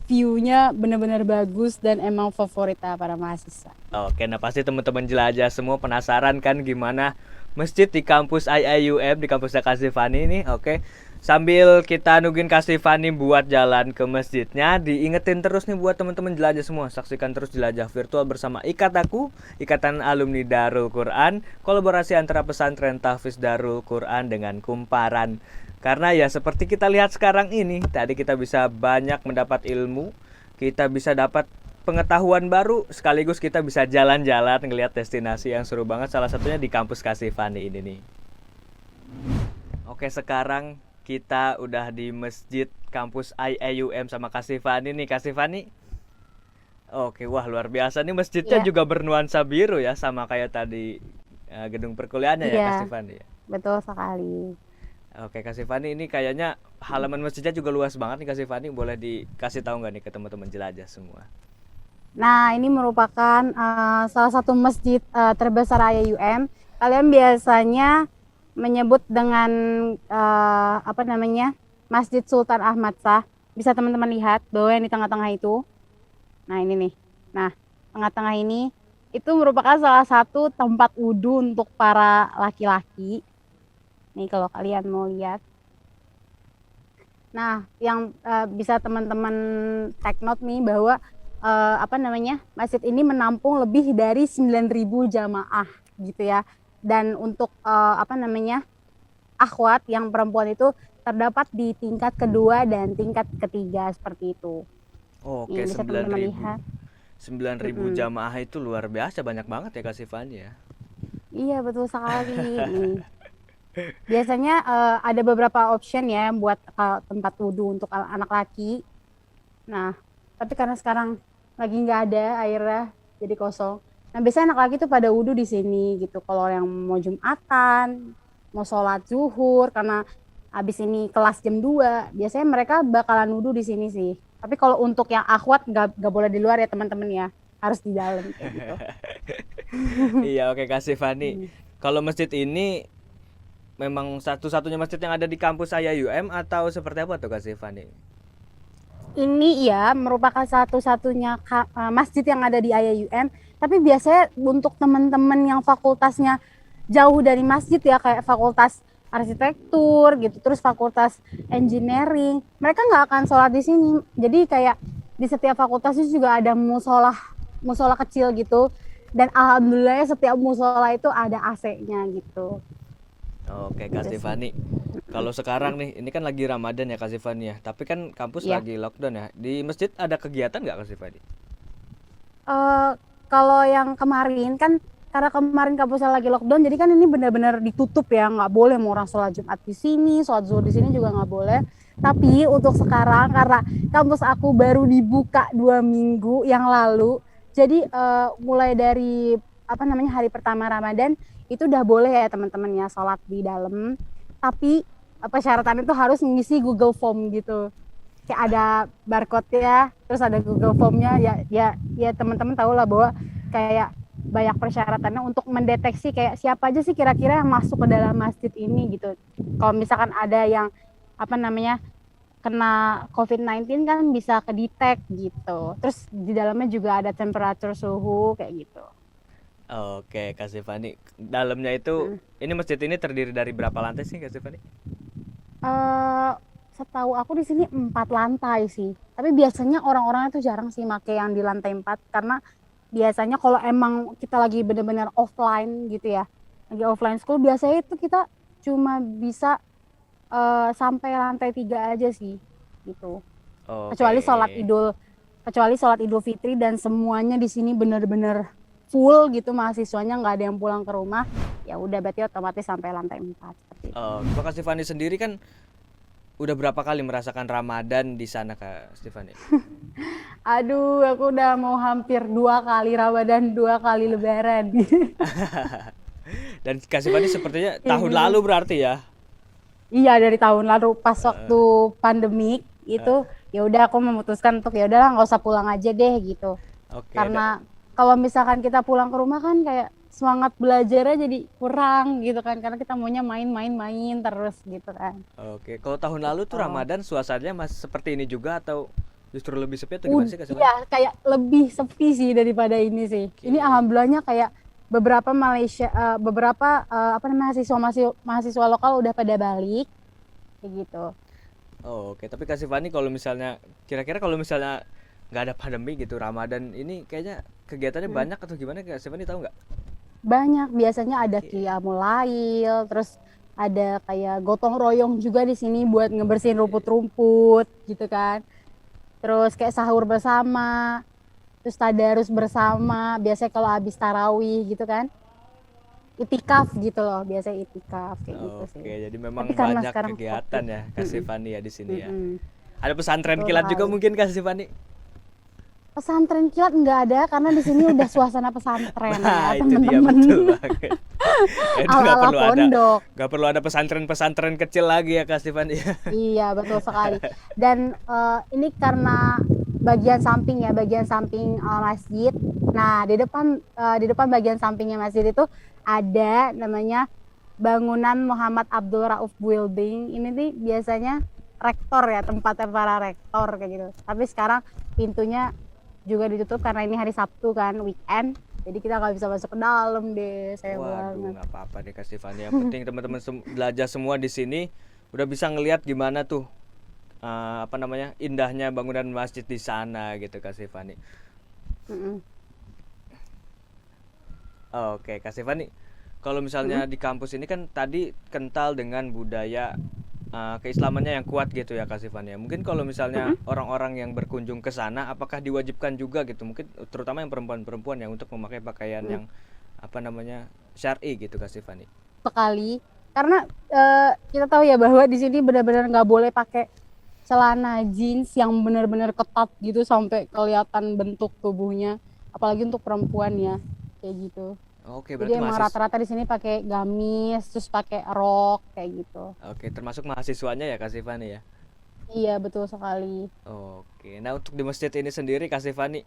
[SPEAKER 1] view-nya benar-benar bagus dan emang favorit para mahasiswa.
[SPEAKER 2] Oke, nah pasti teman-teman jelajah semua penasaran kan gimana masjid di kampus IIUM, di kampusnya Kak Stefani ini. Oke, sambil kita nungguin Kak Stefani buat jalan ke masjidnya, diingetin terus nih buat teman-teman jelajah semua, saksikan terus jelajah virtual bersama Ikataku, Ikatan Alumni Darul Quran, kolaborasi antara pesantren Tahfiz Darul Quran dengan Kumparan. Karena ya seperti kita lihat sekarang ini, tadi kita bisa banyak mendapat ilmu, kita bisa dapat pengetahuan baru, sekaligus kita bisa jalan-jalan ngelihat destinasi yang seru banget, salah satunya di kampus Kak Stefani ini nih. Oke, sekarang kita udah di masjid kampus IIUM sama Kak Stefani nih. Kak Stefani, oke, wah luar biasa nih, masjidnya
[SPEAKER 1] Iya,
[SPEAKER 2] juga bernuansa biru ya, sama kayak tadi gedung perkuliahannya ya Kak
[SPEAKER 1] iya,
[SPEAKER 2] Stefani ya.
[SPEAKER 1] betul sekali.
[SPEAKER 2] Oke Kak Stefani, ini kayaknya halaman masjidnya juga luas banget nih Kak Stefani, boleh dikasih tahu nggak nih ke teman-teman jelajah semua?
[SPEAKER 1] Nah, ini merupakan salah satu masjid terbesar IIUM. Kalian biasanya menyebut dengan apa namanya, Masjid Sultan Ahmad Shah. Bisa teman-teman lihat bahwa yang di tengah-tengah itu. Nah, ini nih. Nah, tengah-tengah ini itu merupakan salah satu tempat wudhu untuk para laki-laki. Nih kalau kalian mau lihat. Nah, yang bisa teman-teman take note nih bahwa apa namanya, masjid ini menampung lebih dari 9.000 jamaah gitu ya. Dan untuk apa namanya, akhwat yang perempuan itu terdapat di tingkat kedua dan tingkat ketiga seperti itu.
[SPEAKER 2] Oke,
[SPEAKER 1] Nih bisa teman-teman
[SPEAKER 2] 9.000.
[SPEAKER 1] lihat.
[SPEAKER 2] 9.000 jamaah itu luar biasa, banyak banget ya Kak Stefani ya.
[SPEAKER 1] Iya betul sekali. Nih. Biasanya ada beberapa option ya buat tempat wudhu untuk anak laki. Nah, tapi karena sekarang lagi nggak ada airnya, jadi kosong. Nah, biasanya anak laki tuh pada wudhu di sini gitu. Kalau yang mau Jumatan, mau sholat zuhur, karena habis ini kelas jam 2, biasanya mereka bakalan wudhu di sini sih. Tapi kalau untuk yang akhwat nggak boleh di luar ya teman-teman ya, harus di dalam kayak gitu.
[SPEAKER 2] Iya, oke Kak Stefani. Kalau masjid ini memang satu-satunya masjid yang ada di kampus IIUM atau seperti apa tuh Kak Stefani?
[SPEAKER 1] Ini ya merupakan satu-satunya masjid yang ada di IIUM, tapi biasanya untuk teman-teman yang fakultasnya jauh dari masjid ya, kayak fakultas arsitektur gitu, terus fakultas engineering, mereka nggak akan sholat di sini. Jadi kayak di setiap fakultas itu juga ada musola kecil gitu, dan alhamdulillah setiap musola itu ada AC-nya gitu.
[SPEAKER 2] Oke Kak
[SPEAKER 1] Gitu sih.
[SPEAKER 2] Stefani. Kalau sekarang nih, ini kan lagi Ramadan ya Kak Sifani ya, tapi kan kampus
[SPEAKER 1] Iya.
[SPEAKER 2] lagi lockdown ya. Di masjid ada kegiatan nggak Kak Sifani?
[SPEAKER 1] Eh, Kalau yang kemarin kan, karena kemarin kampusnya lagi lockdown, jadi kan ini benar-benar ditutup ya, nggak boleh mau orang sholat Jumat di sini, sholat zuhur di sini juga nggak boleh. Tapi untuk sekarang karena kampus aku baru dibuka 2 minggu yang lalu, jadi mulai dari apa namanya hari pertama Ramadan itu udah boleh ya teman-teman ya sholat di dalam. Tapi persyaratan itu harus mengisi Google Form gitu, kayak ada barcode ya, terus ada Google Form-nya ya, ya teman-teman tahu lah bahwa kayak banyak persyaratannya untuk mendeteksi kayak siapa aja sih kira-kira yang masuk ke dalam masjid ini gitu. Kalau misalkan ada yang apa namanya kena COVID-19 kan bisa kedetek gitu. Terus di dalamnya juga ada temperatur suhu kayak gitu.
[SPEAKER 2] Oke, Kak Sifani. Dalamnya itu,
[SPEAKER 1] Hmm.
[SPEAKER 2] ini masjid ini terdiri dari berapa lantai sih Kak Sifani?
[SPEAKER 1] Eh, Setahu aku di sini 4 lantai sih. Tapi biasanya orang-orang itu jarang sih make yang di lantai 4 karena biasanya kalau emang kita lagi bener-bener offline gitu ya, lagi offline school biasanya itu kita cuma bisa sampai lantai 3 aja sih gitu.
[SPEAKER 2] Oke.
[SPEAKER 1] Kecuali sholat Idul, kecuali sholat Idul Fitri dan semuanya di sini bener-bener full gitu mahasiswanya nggak ada yang pulang ke rumah. Ya udah berarti otomatis sampai lantai 4 seperti itu.
[SPEAKER 2] Kak Sifani sendiri kan udah berapa kali merasakan Ramadan di sana Kak Sifani?
[SPEAKER 1] Aduh, aku udah mau hampir 2 kali Ramadan, 2 kali Lebaran.
[SPEAKER 2] Dan Kak Sifani sepertinya
[SPEAKER 1] Kayak
[SPEAKER 2] tahun
[SPEAKER 1] gitu.
[SPEAKER 2] lalu berarti ya?
[SPEAKER 1] Iya dari tahun lalu pas waktu pandemik itu ya udah aku memutuskan untuk ya udahlah nggak usah pulang aja deh gitu.
[SPEAKER 2] Oke,
[SPEAKER 1] Karena kalau misalkan kita pulang ke rumah kan kayak semangat belajarnya jadi kurang gitu kan karena kita maunya main-main-main terus gitu kan.
[SPEAKER 2] oke. Kalau tahun lalu tuh
[SPEAKER 1] Oh.
[SPEAKER 2] Ramadan suasananya masih seperti ini juga atau justru lebih sepi atau gimana sih Kak Sifani?
[SPEAKER 1] Iya, kayak lebih sepi sih daripada ini sih. Ini
[SPEAKER 2] Oke.
[SPEAKER 1] alhamdulillahnya kayak beberapa Malaysia, beberapa apa namanya mahasiswa mahasiswa lokal udah pada balik kayak gitu.
[SPEAKER 2] Oh, oke, tapi Kak Sifani kalau misalnya kira-kira kalau misalnya nggak ada pandemi gitu Ramadan ini kayaknya kegiatannya
[SPEAKER 1] Mm.
[SPEAKER 2] banyak atau gimana Kak Sifani tahu nggak?
[SPEAKER 1] Banyak biasanya ada
[SPEAKER 2] Oke.
[SPEAKER 1] qiyamul lail, terus ada kayak gotong royong juga di sini buat ngebersihin rumput-rumput gitu kan. Terus kayak sahur bersama, terus tadarus bersama, biasanya kalau habis tarawih gitu kan. Itikaf gitu loh, biasanya itikaf kayak gitu sih.
[SPEAKER 2] Oke, jadi memang
[SPEAKER 1] Tapi karena
[SPEAKER 2] banyak
[SPEAKER 1] sekarang
[SPEAKER 2] kegiatan
[SPEAKER 1] COVID,
[SPEAKER 2] ya Kak
[SPEAKER 1] mm-mm,
[SPEAKER 2] Sifani ya di sini ya.
[SPEAKER 1] mm-mm,
[SPEAKER 2] Ada pesantren
[SPEAKER 1] betul
[SPEAKER 2] kilat juga
[SPEAKER 1] sekali.
[SPEAKER 2] mungkin Kak Sifani?
[SPEAKER 1] Pesantren kilat nggak ada karena di sini udah suasana pesantren ya
[SPEAKER 2] Nah, itu dia
[SPEAKER 1] teman-teman.
[SPEAKER 2] betul banget. Itu
[SPEAKER 1] Ala-ala pondok.
[SPEAKER 2] nggak perlu ada pesantren-pesantren kecil lagi ya Kak Sifani ya.
[SPEAKER 1] Iya, betul sekali. Dan ini karena bagian samping ya, bagian samping masjid. Nah, di depan bagian sampingnya masjid itu ada namanya bangunan Muhammad Abdul Rauf Building. Ini nih biasanya rektor ya, tempatnya para rektor kayak gitu. Tapi sekarang pintunya juga ditutup karena ini hari Sabtu kan, weekend. Jadi kita nggak bisa masuk ke dalam deh, sayang
[SPEAKER 2] Waduh,
[SPEAKER 1] banget.
[SPEAKER 2] nggak apa-apa deh Kak Stifani. Yang penting teman-teman belajar semua di sini udah bisa ngelihat gimana tuh apa namanya indahnya bangunan masjid di sana gitu Kak Stifani.
[SPEAKER 1] Mm-mm.
[SPEAKER 2] Oke Kak Stifani, kalau
[SPEAKER 1] Mm-mm.
[SPEAKER 2] misalnya di kampus ini kan tadi kental dengan budaya keislamannya yang kuat gitu ya Kak Stifani. Mungkin kalau misalnya
[SPEAKER 1] Mm-mm.
[SPEAKER 2] orang-orang yang berkunjung ke sana, apakah diwajibkan juga gitu? Mungkin terutama yang perempuan-perempuan yang untuk memakai pakaian
[SPEAKER 1] Mm.
[SPEAKER 2] yang apa namanya syar'i gitu Kak Stifani.
[SPEAKER 1] Sekali karena kita tahu ya bahwa di sini benar-benar nggak boleh pakai celana jeans yang benar-benar ketat gitu sampai kelihatan bentuk tubuhnya, apalagi untuk perempuan ya kayak gitu.
[SPEAKER 2] Oke, berarti
[SPEAKER 1] Jadi emang
[SPEAKER 2] mahasiswa.
[SPEAKER 1] rata-rata di sini pakai gamis terus pakai rok kayak gitu.
[SPEAKER 2] Oke, termasuk mahasiswanya ya Kak Sifani ya.
[SPEAKER 1] Iya betul sekali.
[SPEAKER 2] Oke, nah untuk di masjid ini sendiri Kak Sifani,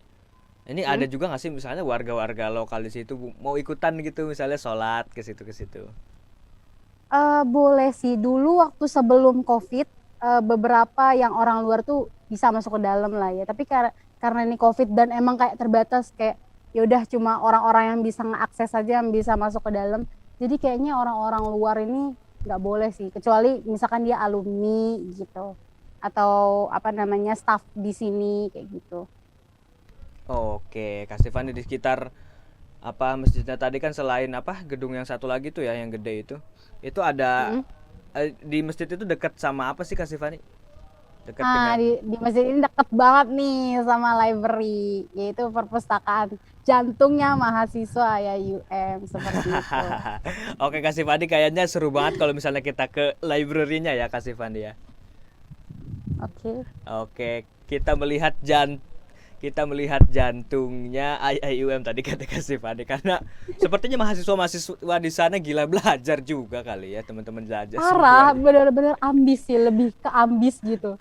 [SPEAKER 2] ini
[SPEAKER 1] Hmm?
[SPEAKER 2] ada juga nggak sih misalnya warga-warga lokal di situ mau ikutan gitu misalnya sholat ke situ ke situ.
[SPEAKER 1] Boleh sih dulu waktu sebelum COVID beberapa yang orang luar tuh bisa masuk ke dalam lah ya. Tapi karena ini COVID dan emang kayak terbatas kayak ya udah cuma orang-orang yang bisa ngeakses saja yang bisa masuk ke dalam. Jadi kayaknya orang-orang luar ini nggak boleh sih kecuali misalkan dia alumni gitu atau apa namanya staff di sini kayak gitu.
[SPEAKER 2] Oke, Kak Sifani di sekitar apa masjidnya tadi kan selain apa gedung yang satu lagi tuh ya yang gede itu ada
[SPEAKER 1] Mm-mm.
[SPEAKER 2] Di masjid itu dekat sama apa sih Kak Sifani? Dekat
[SPEAKER 1] Nah,
[SPEAKER 2] dengan
[SPEAKER 1] di masjid ini deket banget nih sama library, yaitu perpustakaan jantungnya mahasiswa ya UM seperti itu.
[SPEAKER 2] Oke Kak Sifani, kayaknya seru banget kalau misalnya kita ke library-nya ya Kak Sifani ya.
[SPEAKER 1] Oke.
[SPEAKER 2] Oke, kita melihat jantungnya IIUM tadi kata Kak Sifani, karena sepertinya mahasiswa-mahasiswa di sana gila belajar juga kali ya, teman-teman belajar
[SPEAKER 1] Parah,
[SPEAKER 2] semuanya.
[SPEAKER 1] bener-bener ambis sih, lebih ke ambis gitu.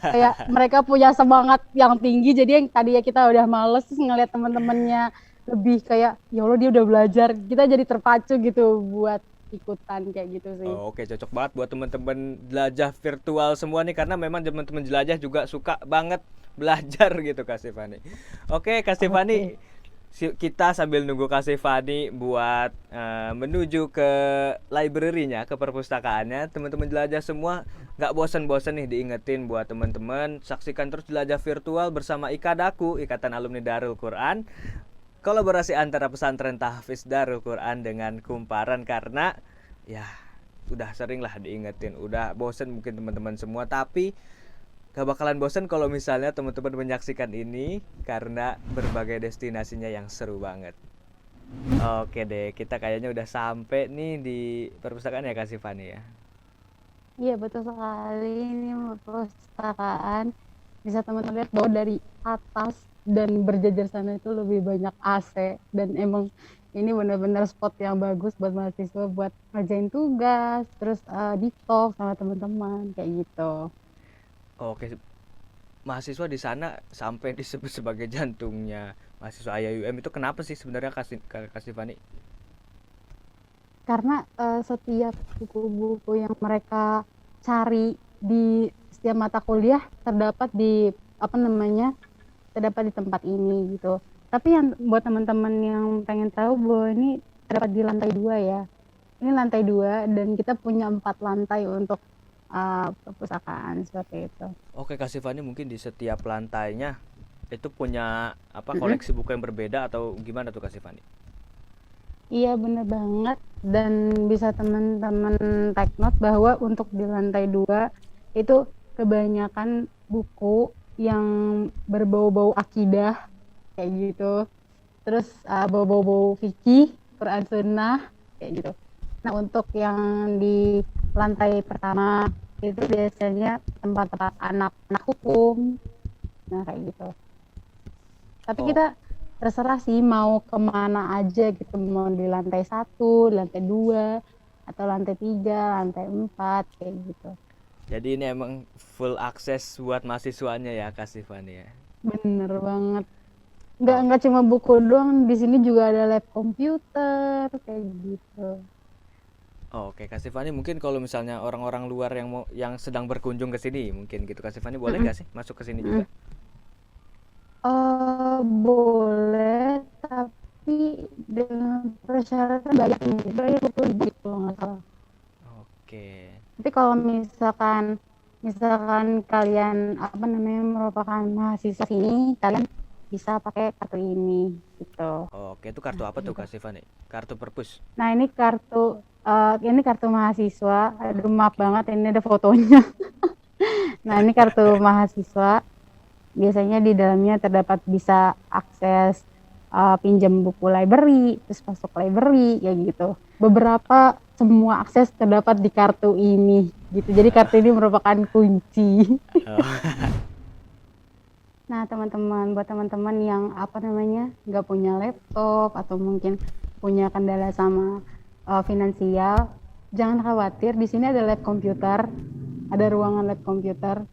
[SPEAKER 1] Kayak mereka punya semangat yang tinggi, jadi yang tadi ya kita udah males terus ngeliat teman-temannya lebih kayak ya Allah dia udah belajar, kita jadi terpacu gitu buat ikutan kayak gitu sih.
[SPEAKER 2] Oh, oke, cocok banget buat teman-teman jelajah virtual semua nih, karena memang teman-teman jelajah juga suka banget belajar gitu Kak Stefani. Oke Kak
[SPEAKER 1] Oke.
[SPEAKER 2] Stefani, kita sambil nunggu Kak Stefani buat menuju ke library-nya, ke perpustakaannya, teman-teman jelajah semua nggak bosan-bosan nih diingetin buat teman-teman saksikan terus jelajah virtual bersama Ikadaku, Ikatan Alumni Darul Quran, kolaborasi antara pesantren Tahfiz Darul Quran dengan Kumparan, karena ya udah sering lah diingetin, udah bosen mungkin teman-teman semua, tapi gak bakalan bosen kalau misalnya teman-teman menyaksikan ini karena berbagai destinasinya yang seru banget. Oke deh, kita kayaknya udah sampai nih di perpustakaan ya Kak Sifani ya.
[SPEAKER 1] Iya betul sekali, ini perpustakaan bisa teman-teman lihat bahwa dari atas dan berjajar sana itu lebih banyak AC, dan emang ini benar-benar spot yang bagus buat mahasiswa buat ngerjain tugas, terus di talk sama teman-teman kayak gitu.
[SPEAKER 2] Oke, mahasiswa di sana sampai disebut sebagai jantungnya mahasiswa IAIUM, itu kenapa sih sebenarnya Kak Sifani?
[SPEAKER 1] Karena setiap buku-buku yang mereka cari di setiap mata kuliah terdapat di apa namanya, terdapat di tempat ini gitu. Tapi yang buat teman-teman yang pengen tahu bahwa ini terdapat di lantai 2 ya. Ini lantai 2 dan kita punya 4 lantai untuk perpustakaan seperti itu.
[SPEAKER 2] Oke Kak Sifani, mungkin di setiap lantainya itu punya apa,
[SPEAKER 1] Mm-mm.
[SPEAKER 2] koleksi buku yang berbeda atau gimana tuh Kak Sifani?
[SPEAKER 1] Iya bener banget, dan bisa teman-teman take note bahwa untuk di lantai 2 itu kebanyakan buku yang berbau-bau akidah kayak gitu. Terus bau-bau fikih, Quran Sunnah kayak gitu. Nah, untuk yang di lantai pertama itu biasanya tempat-tempat anak-anak hukum. Nah, kayak gitu. Tapi
[SPEAKER 2] Oh,
[SPEAKER 1] kita terserah sih mau kemana aja gitu, mau di lantai 1, lantai 2, atau lantai 3, lantai 4 kayak gitu.
[SPEAKER 2] jadi ini emang full akses buat mahasiswanya ya Kak Sifani ya.
[SPEAKER 1] Bener banget.
[SPEAKER 2] Oh,
[SPEAKER 1] Nggak cuma buku doang, di sini juga ada lab komputer kayak gitu.
[SPEAKER 2] oke Kak Sifani, mungkin kalau misalnya orang-orang luar yang sedang berkunjung ke sini mungkin gitu Kak Sifani, boleh
[SPEAKER 1] Mm-mm,
[SPEAKER 2] nggak sih masuk ke sini juga?
[SPEAKER 1] mm-mm. Boleh, tapi dengan persyaratan bayar 20.000 gitu kalau nggak salah.
[SPEAKER 2] Oke.
[SPEAKER 1] Tapi kalau misalkan kalian apa namanya merupakan mahasiswa sini, kalian bisa pakai kartu ini gitu.
[SPEAKER 2] Oke, itu kartu
[SPEAKER 1] Nah,
[SPEAKER 2] apa
[SPEAKER 1] kayak
[SPEAKER 2] tuh
[SPEAKER 1] gitu.
[SPEAKER 2] Kak Sifani? Kartu perpus.
[SPEAKER 1] Nah, ini kartu mahasiswa. Aduh, maaf
[SPEAKER 2] Oke.
[SPEAKER 1] banget ini ada fotonya. Nah, ini kartu mahasiswa. Biasanya di dalamnya terdapat bisa akses pinjam buku library, terus masuk library kayak gitu. Beberapa semua akses terdapat di kartu ini gitu. Jadi kartu ini merupakan kunci.
[SPEAKER 2] Oh,
[SPEAKER 1] Nah, teman-teman, buat teman-teman yang apa namanya nggak punya laptop atau mungkin punya kendala sama finansial, jangan khawatir. Di sini ada lab komputer, ada ruangan lab komputer.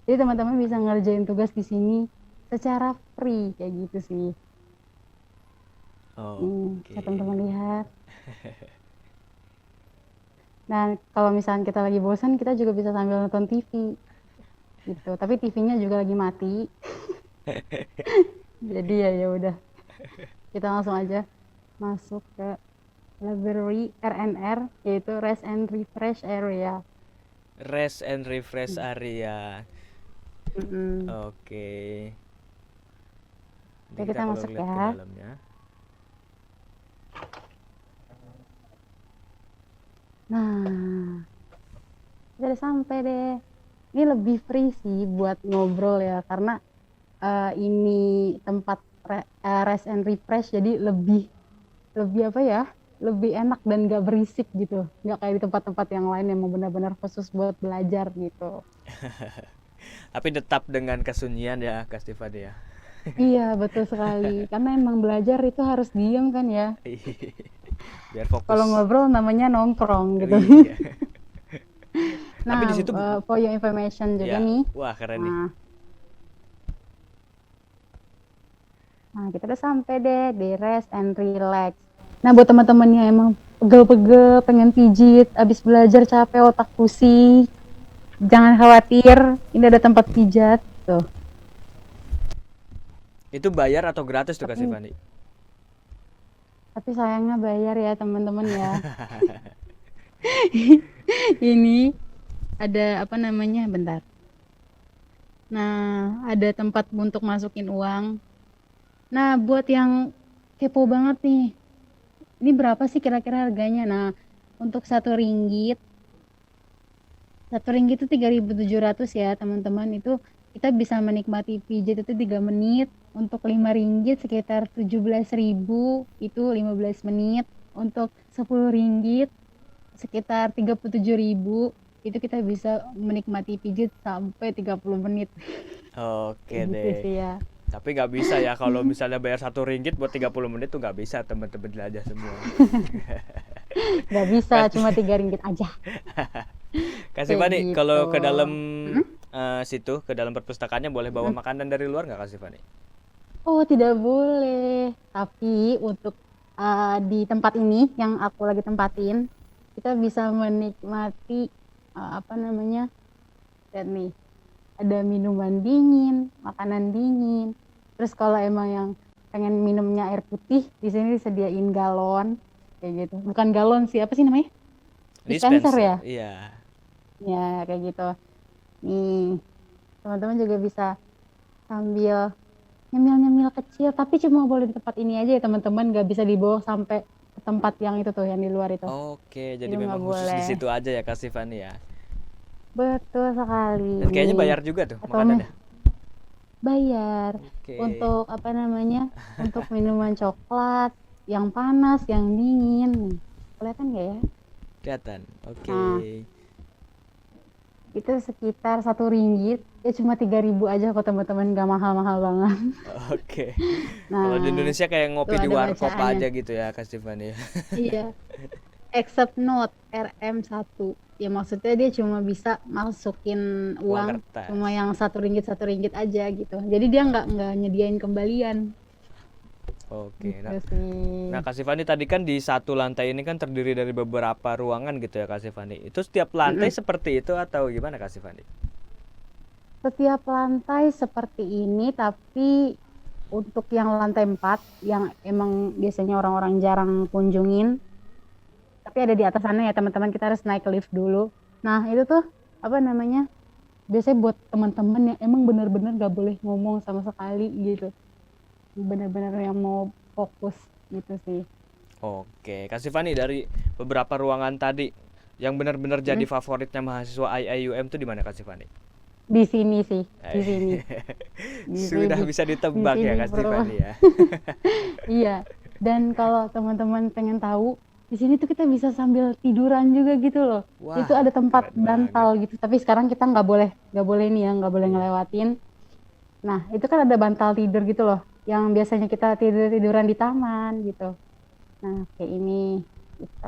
[SPEAKER 1] Jadi teman-teman bisa ngerjain tugas di sini secara free kayak gitu sih. Bisa
[SPEAKER 2] oke.
[SPEAKER 1] teman-teman lihat. Nah, kalau misalnya kita lagi bosan, kita juga bisa sambil nonton TV gitu. Tapi TV-nya juga lagi mati. Jadi ya udah, kita langsung aja masuk ke library RNR, yaitu Rest and Refresh Area.
[SPEAKER 2] Rest and refresh area.
[SPEAKER 1] Mm-mm.
[SPEAKER 2] Oke. Nanti
[SPEAKER 1] Oke,
[SPEAKER 2] kita
[SPEAKER 1] kita
[SPEAKER 2] kalau
[SPEAKER 1] masuk
[SPEAKER 2] lihat ke
[SPEAKER 1] ya.
[SPEAKER 2] dalamnya.
[SPEAKER 1] Nah, Kita udah sampai deh. Ini lebih free sih buat ngobrol ya, karena ini tempat rest and refresh, jadi lebih lebih apa ya? Lebih enak dan gak berisik gitu. Gak kayak di tempat-tempat yang lain yang mau benar-benar khusus buat belajar gitu.
[SPEAKER 2] Tapi tetap dengan kesunyian ya Kak Stefani ya.
[SPEAKER 1] Iya, betul sekali. Karena emang belajar itu harus diem kan ya.
[SPEAKER 2] Biar
[SPEAKER 1] Kalau
[SPEAKER 2] fokus.
[SPEAKER 1] ngobrol namanya nongkrong gitu.
[SPEAKER 2] Iya. Tapi
[SPEAKER 1] Nah,
[SPEAKER 2] di situ
[SPEAKER 1] for your information juga
[SPEAKER 2] ya,
[SPEAKER 1] nih.
[SPEAKER 2] wah keren nih.
[SPEAKER 1] Nah, nah, kita udah sampai deh di rest and relax. Nah, buat teman-teman yang emang pegel-pegel, pengen pijit, abis belajar capek, otak pusing, jangan khawatir, ini ada tempat pijat tuh.
[SPEAKER 2] Itu bayar atau gratis tuh Kak
[SPEAKER 1] Tapi,
[SPEAKER 2] Stefani?
[SPEAKER 1] tapi sayangnya bayar ya teman-teman ya. Ini ada apa namanya? Bentar. Nah, ada tempat untuk masukin uang. Nah, buat yang kepo banget nih, ini berapa sih kira-kira harganya? Nah, untuk satu ringgit itu 3.700 ya teman-teman. Itu kita bisa menikmati pijat itu 3 menit. Untuk 5 ringgit sekitar 17.000 itu 15 menit. Untuk 10 ringgit sekitar 37.000 itu kita bisa menikmati pijat sampai 30 menit.
[SPEAKER 2] Oke
[SPEAKER 1] Kayak gitu
[SPEAKER 2] deh.
[SPEAKER 1] sih ya.
[SPEAKER 2] Tapi nggak bisa ya kalau misalnya bayar 1 ringgit buat 30 menit tuh nggak bisa teman-teman jelajah semua.
[SPEAKER 1] Nggak bisa,
[SPEAKER 2] Kas-
[SPEAKER 1] cuma 3 ringgit aja.
[SPEAKER 2] Kasih
[SPEAKER 1] Kayak
[SPEAKER 2] Fani,
[SPEAKER 1] gitu.
[SPEAKER 2] kalau ke dalam
[SPEAKER 1] Mm-mm.
[SPEAKER 2] situ, ke dalam perpustakaannya boleh bawa
[SPEAKER 1] Mm-mm.
[SPEAKER 2] makanan dari luar nggak Kasih Fani?
[SPEAKER 1] Oh, tidak boleh. Tapi untuk di tempat ini yang aku lagi tempatin, kita bisa menikmati apa namanya? Lihat nih, ada minuman dingin, makanan dingin. Terus kalau emang yang pengen minumnya air putih, di sini disediain galon kayak gitu. Bukan galon sih, apa sih namanya? Dispenser
[SPEAKER 2] Dispenser,
[SPEAKER 1] ya?
[SPEAKER 2] iya.
[SPEAKER 1] Ya, kayak gitu. Nih, teman-teman juga bisa sambil nyemil-nyemil kecil, tapi cuma boleh di tempat ini aja ya teman-teman, nggak bisa dibawa sampai ke tempat yang itu tuh, yang di luar itu.
[SPEAKER 2] Oke, jadi
[SPEAKER 1] Itu nggak
[SPEAKER 2] memang khusus di
[SPEAKER 1] boleh.
[SPEAKER 2] situ aja ya Kasih Fani ya.
[SPEAKER 1] Betul sekali.
[SPEAKER 2] Dan kayaknya
[SPEAKER 1] Nih,
[SPEAKER 2] bayar juga tuh
[SPEAKER 1] atau
[SPEAKER 2] makanannya.
[SPEAKER 1] bayar
[SPEAKER 2] Oke,
[SPEAKER 1] untuk apa namanya? Untuk minuman coklat yang panas, yang dingin. Nih, kelihatan nggak ya?
[SPEAKER 2] kelihatan. Oke.
[SPEAKER 1] Nah, itu sekitar 1 ringgit. Ya cuma 3.000 aja kok teman-teman, nggak mahal-mahal banget.
[SPEAKER 2] Oke. Kalau di
[SPEAKER 1] Nah,
[SPEAKER 2] Indonesia kayak
[SPEAKER 1] tuh
[SPEAKER 2] ngopi di
[SPEAKER 1] ada
[SPEAKER 2] warkop
[SPEAKER 1] bacaannya.
[SPEAKER 2] aja gitu ya Kak Stefani ya.
[SPEAKER 1] Iya. Accept note RM1, ya maksudnya dia cuma bisa masukin
[SPEAKER 2] Uang
[SPEAKER 1] uang cuma
[SPEAKER 2] kertas.
[SPEAKER 1] yang 1 ringgit aja gitu, jadi dia nggak nyediain kembalian
[SPEAKER 2] Oke.
[SPEAKER 1] gitu sih.
[SPEAKER 2] Nah, Kak Stefani tadi kan di satu lantai ini kan terdiri dari beberapa ruangan gitu ya Kak Stefani. Itu setiap lantai
[SPEAKER 1] Mm-mm.
[SPEAKER 2] seperti itu atau gimana Kak Stefani?
[SPEAKER 1] Setiap lantai seperti ini, tapi untuk yang lantai 4 yang emang biasanya orang-orang jarang kunjungin, tapi ada di atas sana ya teman-teman, kita harus naik lift dulu. Nah itu tuh apa namanya, biasanya buat teman-teman yang emang benar-benar gak boleh ngomong sama sekali gitu, benar-benar yang mau fokus gitu sih.
[SPEAKER 2] Oke, Kak Stefani dari beberapa ruangan tadi yang benar-benar jadi
[SPEAKER 1] Mm,
[SPEAKER 2] favoritnya mahasiswa IIUM tuh di mana Kak Stefani?
[SPEAKER 1] di sini sih, di
[SPEAKER 2] Eh,
[SPEAKER 1] sini, di
[SPEAKER 2] Sudah
[SPEAKER 1] sini,
[SPEAKER 2] bisa
[SPEAKER 1] di
[SPEAKER 2] ditebak ya
[SPEAKER 1] sini
[SPEAKER 2] Kak
[SPEAKER 1] bro.
[SPEAKER 2] Stefani ya.
[SPEAKER 1] Iya, dan kalau teman-teman pengen tahu, di sini tuh kita bisa sambil tiduran juga gitu loh.
[SPEAKER 2] Wah,
[SPEAKER 1] Itu ada tempat
[SPEAKER 2] keren banget.
[SPEAKER 1] bantal gitu, tapi sekarang kita nggak boleh nih ya, nggak boleh
[SPEAKER 2] Iya.
[SPEAKER 1] ngelewatin. Nah itu kan ada bantal tidur gitu loh, yang biasanya kita tidur tiduran di taman gitu. Nah kayak ini gitu.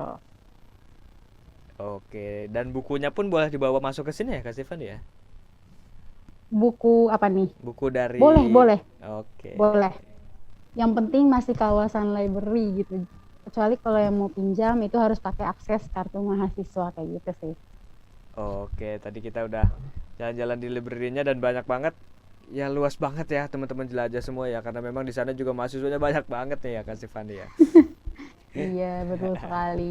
[SPEAKER 2] Oke, dan bukunya pun boleh dibawa masuk ke sini ya Kak Stefani ya?
[SPEAKER 1] Buku apa nih?
[SPEAKER 2] Buku dari
[SPEAKER 1] Boleh, boleh,
[SPEAKER 2] Oke.
[SPEAKER 1] boleh. Yang penting masih kawasan library gitu. Kecuali kalau yang mau pinjam itu harus pakai akses kartu mahasiswa kayak gitu sih.
[SPEAKER 2] Oke, tadi kita udah jalan-jalan di library-nya dan banyak banget. Ya luas banget ya teman-teman jelajah semua ya karena memang di sana juga mahasiswanya banyak banget nih ya Kak Stefani ya.
[SPEAKER 1] Iya, betul sekali.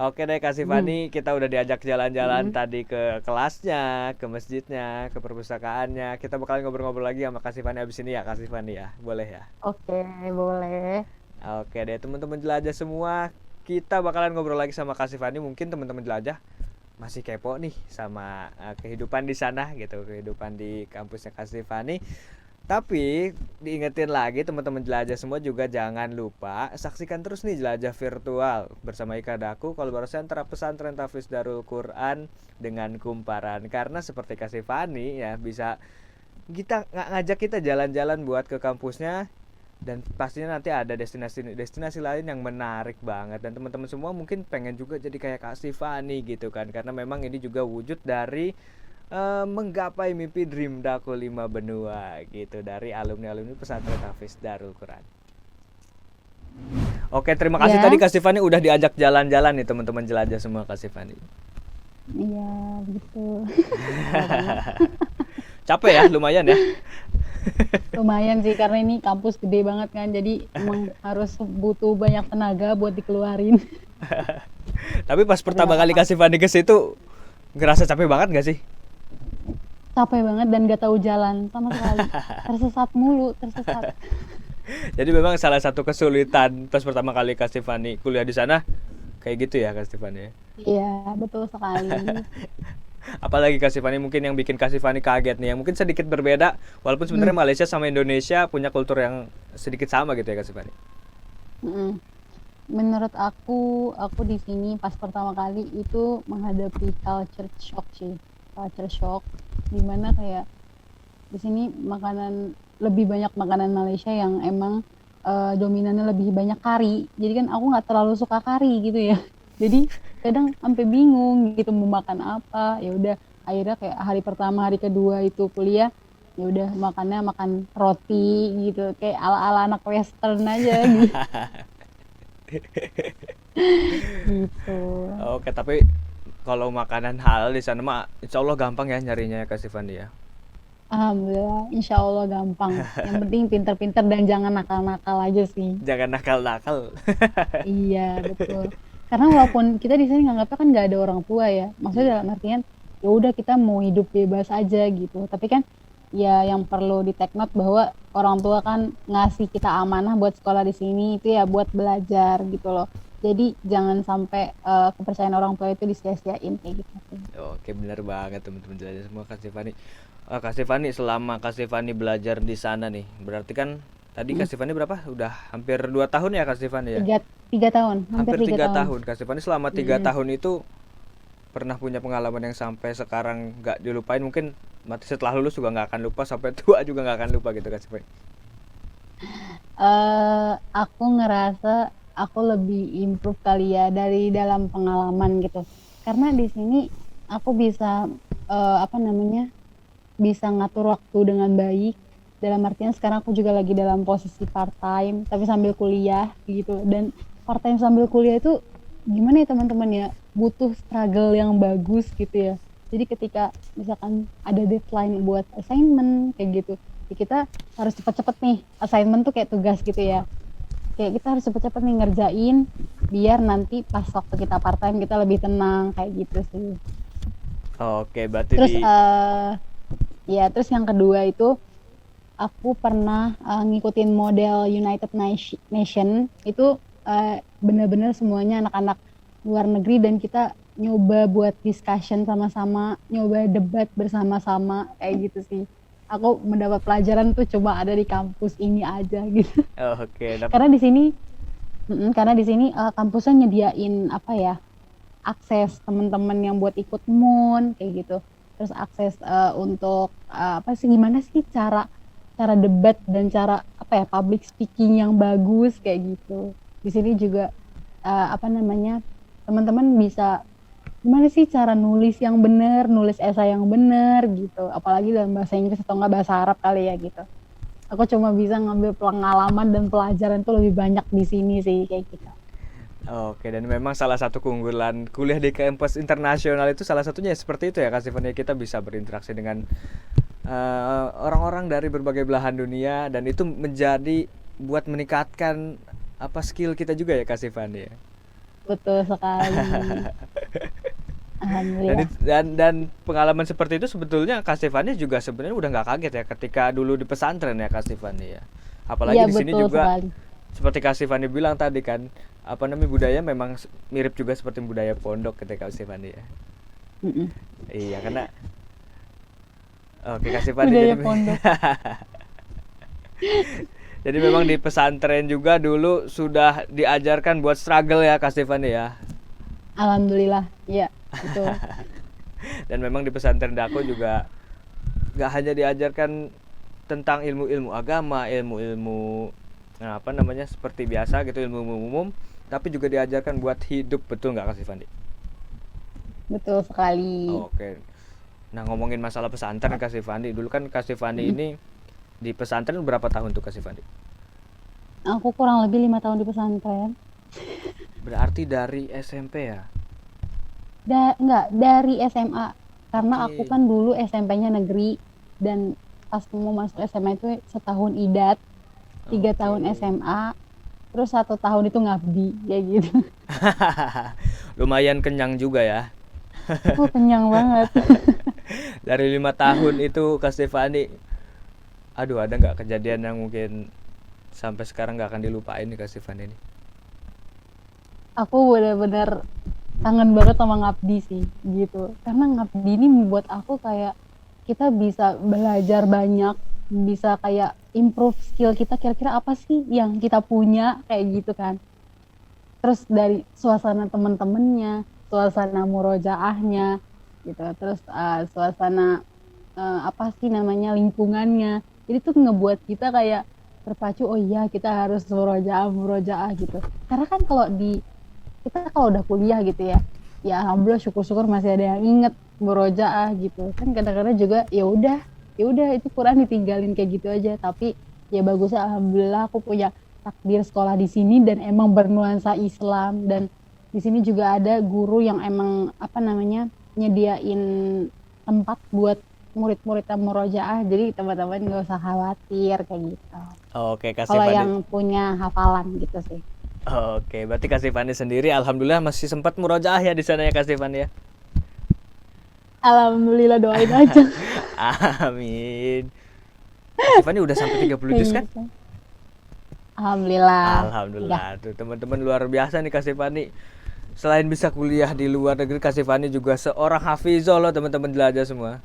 [SPEAKER 2] Oke deh Kak
[SPEAKER 1] Hmm.
[SPEAKER 2] Stefani, kita udah diajak jalan-jalan
[SPEAKER 1] Mm-mm.
[SPEAKER 2] tadi ke kelasnya, ke masjidnya, ke perpustakaannya. Kita bakal ngobrol-ngobrol lagi sama Kak Stefani abis ini ya Kak Stefani ya. Boleh ya?
[SPEAKER 1] Oke, boleh.
[SPEAKER 2] Oke deh teman-teman jelajah semua, kita bakalan ngobrol lagi sama Kak Stefani. Mungkin teman-teman jelajah masih kepo nih sama kehidupan di sana gitu, kehidupan di kampusnya Kak Stefani. Tapi diingetin lagi teman-teman jelajah semua juga jangan lupa saksikan terus nih jelajah virtual bersama Ikadaku kolaborasi antara pesantren Tahfiz Darul Quran dengan Kumparan, karena seperti Kak Stefani ya bisa kita ngajak kita jalan-jalan buat ke kampusnya, dan pastinya nanti ada destinasi lain yang menarik banget, dan teman-teman semua mungkin pengen juga jadi kayak Kak Stefani gitu kan, karena memang ini juga wujud dari menggapai mimpi Dream Daku 5 benua gitu dari alumni-alumni pesantren Tahfiz Darul Quran. Oke, terima kasih
[SPEAKER 1] Ya,
[SPEAKER 2] tadi Kak Stefani udah diajak jalan-jalan nih teman-teman jelajah semua Kak Stefani.
[SPEAKER 1] iya begitu. Iya banget.
[SPEAKER 2] Capek ya, lumayan ya.
[SPEAKER 1] Lumayan sih karena ini kampus gede banget kan, jadi emang harus butuh banyak tenaga buat dikeluarin.
[SPEAKER 2] Tapi pas
[SPEAKER 1] Tapi
[SPEAKER 2] pertama
[SPEAKER 1] nggak
[SPEAKER 2] kali
[SPEAKER 1] apa-apa.
[SPEAKER 2] Kak Stefani ke situ ngerasa capek banget gak sih?
[SPEAKER 1] Capek banget dan gak tahu jalan sama sekali. Tersesat mulu, tersesat.
[SPEAKER 2] Jadi memang salah satu kesulitan pas pertama kali Kak Stefani kuliah di sana kayak gitu ya Kak Stefani ya.
[SPEAKER 1] Iya, betul sekali.
[SPEAKER 2] Apalagi Kak Stefani mungkin yang bikin Kak Stefani kaget nih, yang mungkin sedikit berbeda walaupun
[SPEAKER 1] Hmm,
[SPEAKER 2] sebenarnya Malaysia sama Indonesia punya kultur yang sedikit sama gitu ya Kak Stefani.
[SPEAKER 1] mm-mm. Menurut aku di sini pas pertama kali itu menghadapi culture shock sih. Culture shock dimana kayak di sini makanan lebih banyak makanan Malaysia yang emang dominannya lebih banyak kari. Jadi kan aku nggak terlalu suka kari gitu ya. Jadi kadang sampai bingung gitu mau makan apa. Ya udah akhirnya kayak hari pertama, hari kedua itu kuliah ya udah makannya makan roti gitu kayak ala-ala anak western aja gitu.
[SPEAKER 2] Oke, tapi kalau makanan halal di sana mah insya Allah gampang ya nyarinya ya Kak Stefani ya.
[SPEAKER 1] Alhamdulillah, insya Allah gampang. Yang penting pinter-pinter dan jangan nakal-nakal aja sih.
[SPEAKER 2] Jangan nakal-nakal.
[SPEAKER 1] Iya, betul. Karena walaupun kita di sini nganggapnya kan nggak ada orang tua ya. Maksudnya dalam artian ya udah kita mau hidup bebas aja gitu. Tapi kan ya yang perlu di take note bahwa orang tua kan ngasih kita amanah buat sekolah di sini itu ya buat belajar gitu loh. Jadi jangan sampai kepercayaan orang tua itu disia-siain kayak gitu sih.
[SPEAKER 2] Oke, benar banget teman-teman jelajah semua Kak Stefani. Kak Stefani, selama Kak Stefani belajar di sana nih, berarti kan tadi Kak
[SPEAKER 1] Mm.
[SPEAKER 2] Stefani berapa? Udah hampir 2 tahun ya Kak Stefani ya?
[SPEAKER 1] Tiga, 3 tahun, hampir
[SPEAKER 2] Hampir
[SPEAKER 1] tiga
[SPEAKER 2] 3
[SPEAKER 1] tahun.
[SPEAKER 2] tahun. Kak Stefani selama 3
[SPEAKER 1] Mm-mm.
[SPEAKER 2] tahun itu pernah punya pengalaman yang sampai sekarang nggak dilupain, mungkin mati setelah lulus juga nggak akan lupa, sampai tua juga nggak akan lupa gitu Kak Stefani.
[SPEAKER 1] Aku ngerasa aku lebih improve kali ya dari dalam pengalaman gitu. Karena di sini aku bisa apa namanya bisa ngatur waktu dengan baik. Dalam artian sekarang aku juga lagi dalam posisi part time tapi sambil kuliah gitu. Dan part time sambil kuliah itu gimana ya teman-teman ya butuh struggle yang bagus gitu ya. Jadi ketika misalkan ada deadline buat assignment kayak gitu, ya kita harus cepet-cepet nih assignment tuh kayak tugas gitu ya, kayak kita harus cepet-cepet nih ngerjain biar nanti pas waktu kita part time kita lebih tenang kayak gitu sih.
[SPEAKER 2] Oke, berarti
[SPEAKER 1] Terus
[SPEAKER 2] di
[SPEAKER 1] ya terus yang kedua itu aku pernah ngikutin model Nation itu bener-bener semuanya anak-anak luar negeri dan kita nyoba buat discussion sama-sama, nyoba debat bersama-sama kayak gitu sih. Aku mendapat pelajaran tuh cuma ada di kampus ini aja gitu.
[SPEAKER 2] oke, dapat.
[SPEAKER 1] Karena di sini karena di sini kampusnya nyediain apa ya? Akses teman-teman yang buat ikut MOON kayak gitu. Terus akses untuk apa sih gimana sih cara cara debat dan cara apa ya public speaking yang bagus kayak gitu. Di sini juga apa namanya teman-teman bisa gimana sih cara nulis yang benar, nulis esai yang benar gitu. Apalagi dalam bahasa Inggris atau enggak bahasa Arab kali ya gitu. Aku cuma bisa ngambil pengalaman dan pelajaran tuh lebih banyak di sini sih kayak gitu.
[SPEAKER 2] Oke, dan memang salah satu keunggulan kuliah di kampus internasional itu salah satunya seperti itu ya Kak Stefani, kita bisa berinteraksi dengan orang-orang dari berbagai belahan dunia, dan itu menjadi buat meningkatkan apa skill kita juga ya Kak Stefani ya.
[SPEAKER 1] Betul sekali.
[SPEAKER 2] Dan
[SPEAKER 1] Alhamdulillah.
[SPEAKER 2] dan pengalaman seperti itu sebetulnya Kak Stefani juga sebenarnya udah nggak kaget ya ketika dulu di pesantren ya Kak Stefani ya.
[SPEAKER 1] Iya
[SPEAKER 2] Apalagi di sini
[SPEAKER 1] betul
[SPEAKER 2] juga
[SPEAKER 1] sekali.
[SPEAKER 2] seperti Kak Stefani bilang tadi kan, apa namanya budaya memang mirip juga seperti budaya pondok ketika Kak Stefani ya.
[SPEAKER 1] Mm-mm.
[SPEAKER 2] Iya, karena oke Kasih Fani
[SPEAKER 1] Budaya
[SPEAKER 2] jadi
[SPEAKER 1] pondok.
[SPEAKER 2] jadi memang di pesantren juga dulu sudah diajarkan buat struggle ya Kak Stefani ya.
[SPEAKER 1] Alhamdulillah, iya, betul.
[SPEAKER 2] Dan memang di pesantren Daku juga gak hanya diajarkan tentang ilmu-ilmu agama, ilmu-ilmu apa namanya seperti biasa gitu, ilmu umum, tapi juga diajarkan buat hidup, betul nggak Kak Stefani?
[SPEAKER 1] Betul sekali.
[SPEAKER 2] Oke. Nah, ngomongin masalah pesantren Kak Stefani, dulu kan Kak Stefani
[SPEAKER 1] Mm-mm.
[SPEAKER 2] ini di pesantren berapa tahun tuh Kak Stefani?
[SPEAKER 1] Aku kurang lebih 5 tahun di pesantren.
[SPEAKER 2] Berarti dari SMP ya?
[SPEAKER 1] Enggak, dari SMA. Karena aku
[SPEAKER 2] Oke.
[SPEAKER 1] kan dulu SMP-nya negeri dan pas mau masuk SMA itu setahun idat, 3 tahun
[SPEAKER 2] Oke.
[SPEAKER 1] SMA, terus 1 tahun itu ngabdi kayak gitu.
[SPEAKER 2] Lumayan kenyang juga ya.
[SPEAKER 1] Oh, kenyang banget.
[SPEAKER 2] Dari 5 tahun itu Kak Stefani, aduh ada nggak kejadian yang mungkin sampai sekarang nggak akan dilupain nih Kak Stefani ini?
[SPEAKER 1] Aku benar-benar kangen banget sama ngabdi sih gitu. Karena ngabdi ini membuat aku kayak kita bisa belajar banyak, bisa kayak improve skill kita kira-kira apa sih yang kita punya kayak gitu kan. Terus dari suasana temen-temennya, suasana murojaahnya gitu, terus suasana apa sih namanya lingkungannya, jadi tuh ngebuat kita kayak terpacu, oh iya kita harus murojaah murojaah gitu. Karena kan kalau di kita kalau udah kuliah gitu ya, ya alhamdulillah syukur-syukur masih ada yang inget murojaah gitu kan. Kadang-kadang juga ya udah itu Quran ditinggalin kayak gitu aja. Tapi ya bagusnya alhamdulillah aku punya takdir sekolah di sini dan emang bernuansa Islam, dan di sini juga ada guru yang emang apa namanya nyediain tempat buat murid-murid yang murojaah, jadi teman-teman nggak usah khawatir kayak gitu
[SPEAKER 2] Oke Kak
[SPEAKER 1] kalau
[SPEAKER 2] Stefani.
[SPEAKER 1] yang punya hafalan gitu sih.
[SPEAKER 2] Oke, berarti Kak Stefani sendiri alhamdulillah masih sempat murojaah ya di sana ya Kak Stefani ya.
[SPEAKER 1] Alhamdulillah, doain aja.
[SPEAKER 2] Amin. Kak Stefani udah sampai 30
[SPEAKER 1] Kayak
[SPEAKER 2] juz kan?
[SPEAKER 1] gitu. Alhamdulillah. Udah.
[SPEAKER 2] Alhamdulillah. Tuh teman-teman luar biasa nih Kak Stefani. Selain bisa kuliah di luar negeri, Kak Stefani juga seorang hafizah loh teman-teman jelajah semua.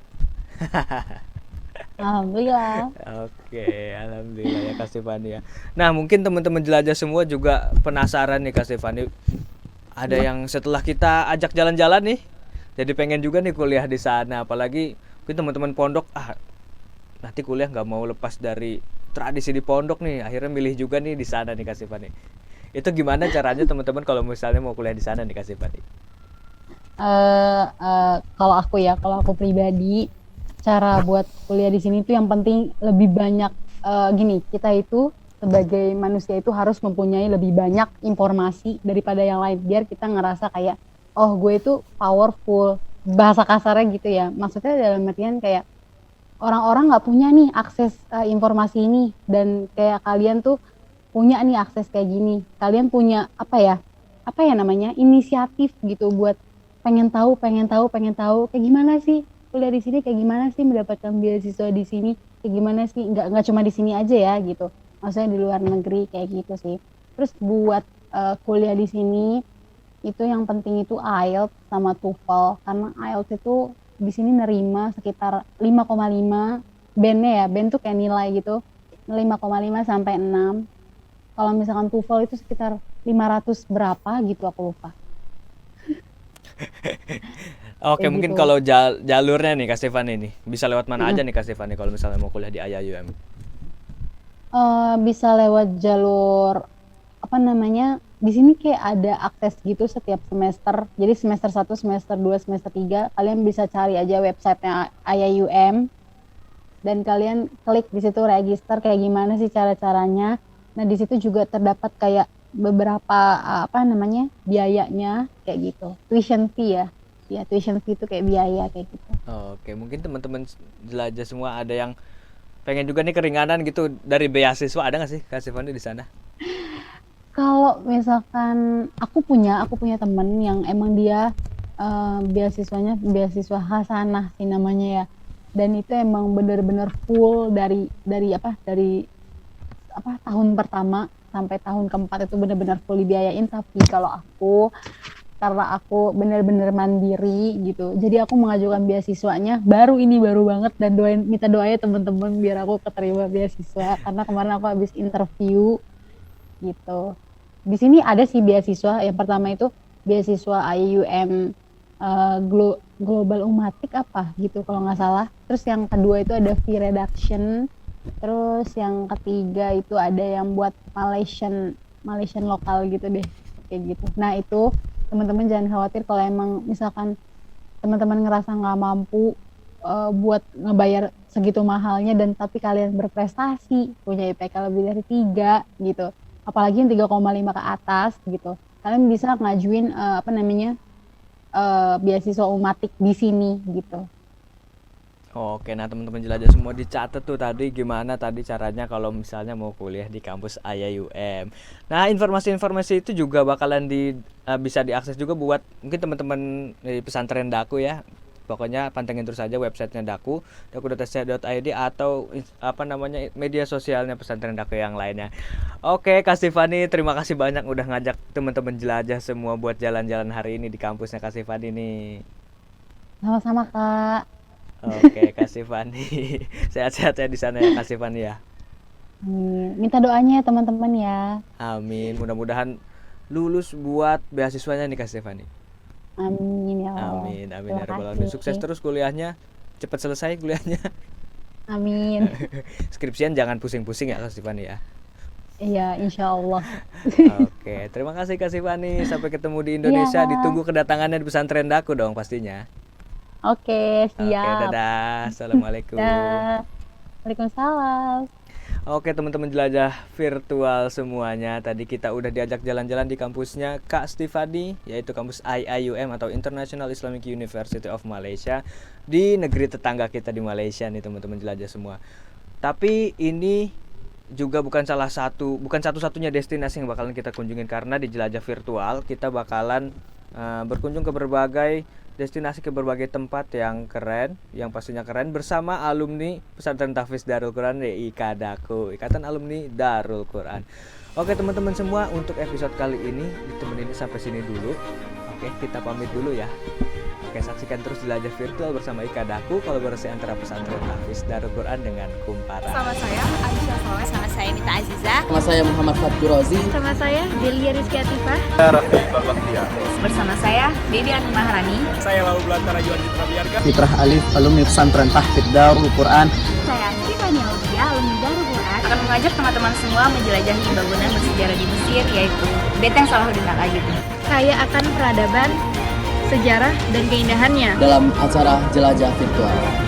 [SPEAKER 1] Alhamdulillah.
[SPEAKER 2] Oke, alhamdulillah ya Kak Stefani ya. Nah, mungkin teman-teman jelajah semua juga penasaran nih Kak Stefani. Ada
[SPEAKER 1] Apa?
[SPEAKER 2] yang setelah kita ajak jalan-jalan nih, jadi pengen juga nih kuliah di sana. Apalagi mungkin teman-teman pondok, nanti kuliah nggak mau lepas dari tradisi di pondok nih. Akhirnya milih juga nih di sana nih Kak Stefani. Itu gimana caranya teman-teman kalau misalnya mau kuliah di sana nih Kak Stefani?
[SPEAKER 1] Kalau aku pribadi, cara buat kuliah di sini tuh yang penting lebih banyak, gini, kita itu sebagai manusia itu harus mempunyai lebih banyak informasi daripada yang lain biar kita ngerasa kayak, oh gue itu powerful, bahasa kasarnya gitu ya. Maksudnya dalam artian kayak orang-orang nggak punya nih akses informasi ini, dan kayak kalian tuh punya nih akses kayak gini. Kalian punya apa ya namanya inisiatif gitu buat pengen tahu kayak gimana sih kuliah di sini, kayak gimana sih mendapatkan beasiswa di sini, kayak gimana sih, nggak cuma di sini aja ya gitu. Maksudnya di luar negeri kayak gitu sih. Terus buat kuliah di sini itu yang penting itu IELTS sama TOEFL, karena IELTS itu di sini nerima sekitar 5,5 bandnya ya, band tuh kayak nilai gitu, 5,5 sampai 6. Kalau misalkan TOEFL itu sekitar 500 berapa gitu, aku lupa
[SPEAKER 2] Oke,
[SPEAKER 1] kayak
[SPEAKER 2] mungkin
[SPEAKER 1] gitu.
[SPEAKER 2] kalau jalurnya nih Kak Stefani nih, bisa lewat mana
[SPEAKER 1] Mm-mm.
[SPEAKER 2] aja nih Kak Stefani kalau misalnya mau kuliah di IAIUM?
[SPEAKER 1] Bisa lewat jalur apa namanya, di sini kayak ada akses gitu setiap semester. Jadi semester 1, semester 2, semester 3 kalian bisa cari aja websitenya IAIUM, dan kalian klik di situ register kayak gimana sih cara-caranya. Nah, di situ juga terdapat kayak beberapa apa namanya biayanya kayak gitu. Tuition fee ya. Ya, tuition fee itu kayak biaya kayak gitu.
[SPEAKER 2] Oke, mungkin teman-teman jelajah semua ada yang pengen juga nih keringanan gitu dari beasiswa, ada nggak sih Kak Stefani di sana?
[SPEAKER 1] Kalau misalkan aku punya temen yang emang dia beasiswanya beasiswa Hasanah sih namanya ya. Dan itu emang bener-bener full dari tahun pertama sampai tahun keempat itu bener-bener full dibiayain. Tapi kalau aku karena aku benar-benar mandiri gitu. Jadi aku mengajukan beasiswanya baru banget, dan minta doanya teman-teman biar aku keterima beasiswa karena kemarin aku habis interview gitu. Di sini ada sih beasiswa. Yang pertama itu beasiswa IUM Global Umatik apa gitu kalau nggak salah. Terus yang kedua itu ada fee reduction. Terus yang ketiga itu ada yang buat Malaysian lokal gitu deh, kayak gitu. Nah itu teman-teman jangan khawatir kalau emang misalkan teman-teman ngerasa nggak mampu buat ngebayar segitu mahalnya, dan tapi kalian berprestasi punya IPK lebih dari 3 gitu, apalagi yang 3,5 ke atas gitu, kalian bisa ngajuin beasiswa Umatik di sini gitu.
[SPEAKER 2] Oke, nah teman-teman jelajah semua dicatat tuh tadi gimana tadi caranya kalau misalnya mau kuliah di kampus IAIUM. Nah, informasi-informasi itu juga bakalan bisa diakses juga buat mungkin teman-teman di pesantren Daku ya. Pokoknya pantengin terus aja websitenya Daku, daku.sc.id atau media sosialnya pesantren Daku yang lainnya. Oke, Kak Stifani, terima kasih banyak udah ngajak teman-teman jelajah semua buat jalan-jalan hari ini di kampusnya Kak Stifani nih.
[SPEAKER 1] Sama-sama Kak.
[SPEAKER 2] Oke, Kak Stifani. Sehat-sehat ya di sana ya, Kak Stifani ya.
[SPEAKER 1] Minta doanya ya teman-teman ya.
[SPEAKER 2] Amin. Mudah-mudahan lulus buat beasiswanya nih Kak Stifani.
[SPEAKER 1] Amin ya Allah.
[SPEAKER 2] Amin, amin ya rabbal alamin. Sukses terus kuliahnya. Cepat selesai kuliahnya.
[SPEAKER 1] Amin.
[SPEAKER 2] Skripsian jangan pusing-pusing ya Kak Stifani ya.
[SPEAKER 1] Iya, insya Allah.
[SPEAKER 2] Oke, terima kasih Kak Stifani. Sampai ketemu di Indonesia.
[SPEAKER 1] Iya.
[SPEAKER 2] Ditunggu kedatangannya di pesantren Daku dong pastinya.
[SPEAKER 1] Oke, siap.
[SPEAKER 2] Oke, dadah. Assalamualaikum.
[SPEAKER 1] Dadah. Waalaikumsalam.
[SPEAKER 2] Oke teman-teman jelajah virtual semuanya, tadi kita udah diajak jalan-jalan di kampusnya Kak Stifani, yaitu kampus IIUM atau International Islamic University of Malaysia, di negeri tetangga kita di Malaysia nih teman-teman jelajah semua. Tapi ini juga bukan satu-satunya destinasi yang bakalan kita kunjungin, karena di jelajah virtual kita bakalan berkunjung ke berbagai destinasi, ke berbagai tempat yang keren, yang pastinya keren, bersama alumni Pesantren Tahfiz Darul Quran IKADAKU, Ikatan Alumni Darul Quran. Oke teman-teman semua, untuk episode kali ini ditemenin sampai sini dulu. Oke, kita pamit dulu ya. Oke, saksikan terus jelajah virtual bersama IKADAKU, kolaborasi antara Pesantren Tahfiz Darul Quran dengan Kumparan.
[SPEAKER 3] Sama saya Aisyah Soleh, sama saya Mita Aziza,
[SPEAKER 4] Sama saya Muhammad Fatur Rozi.
[SPEAKER 3] sama saya Delia Rizky Atifah,
[SPEAKER 5] Bersama saya Dedi Anu Maharani.
[SPEAKER 6] Saya lalu Belantara Juan Citra Biarga.
[SPEAKER 4] Fitrah Alif, alumni pesantren Tahfiz Darul Quran.
[SPEAKER 3] saya Stifani Aulia, alumni Darul Quran,
[SPEAKER 5] Akan mengajak teman-teman semua menjelajahi bangunan bersejarah di Mesir, yaitu Benteng Salahuddin Al-Ayyub.
[SPEAKER 3] saya akan peradaban, sejarah, dan keindahannya.
[SPEAKER 4] Dalam acara jelajah virtual.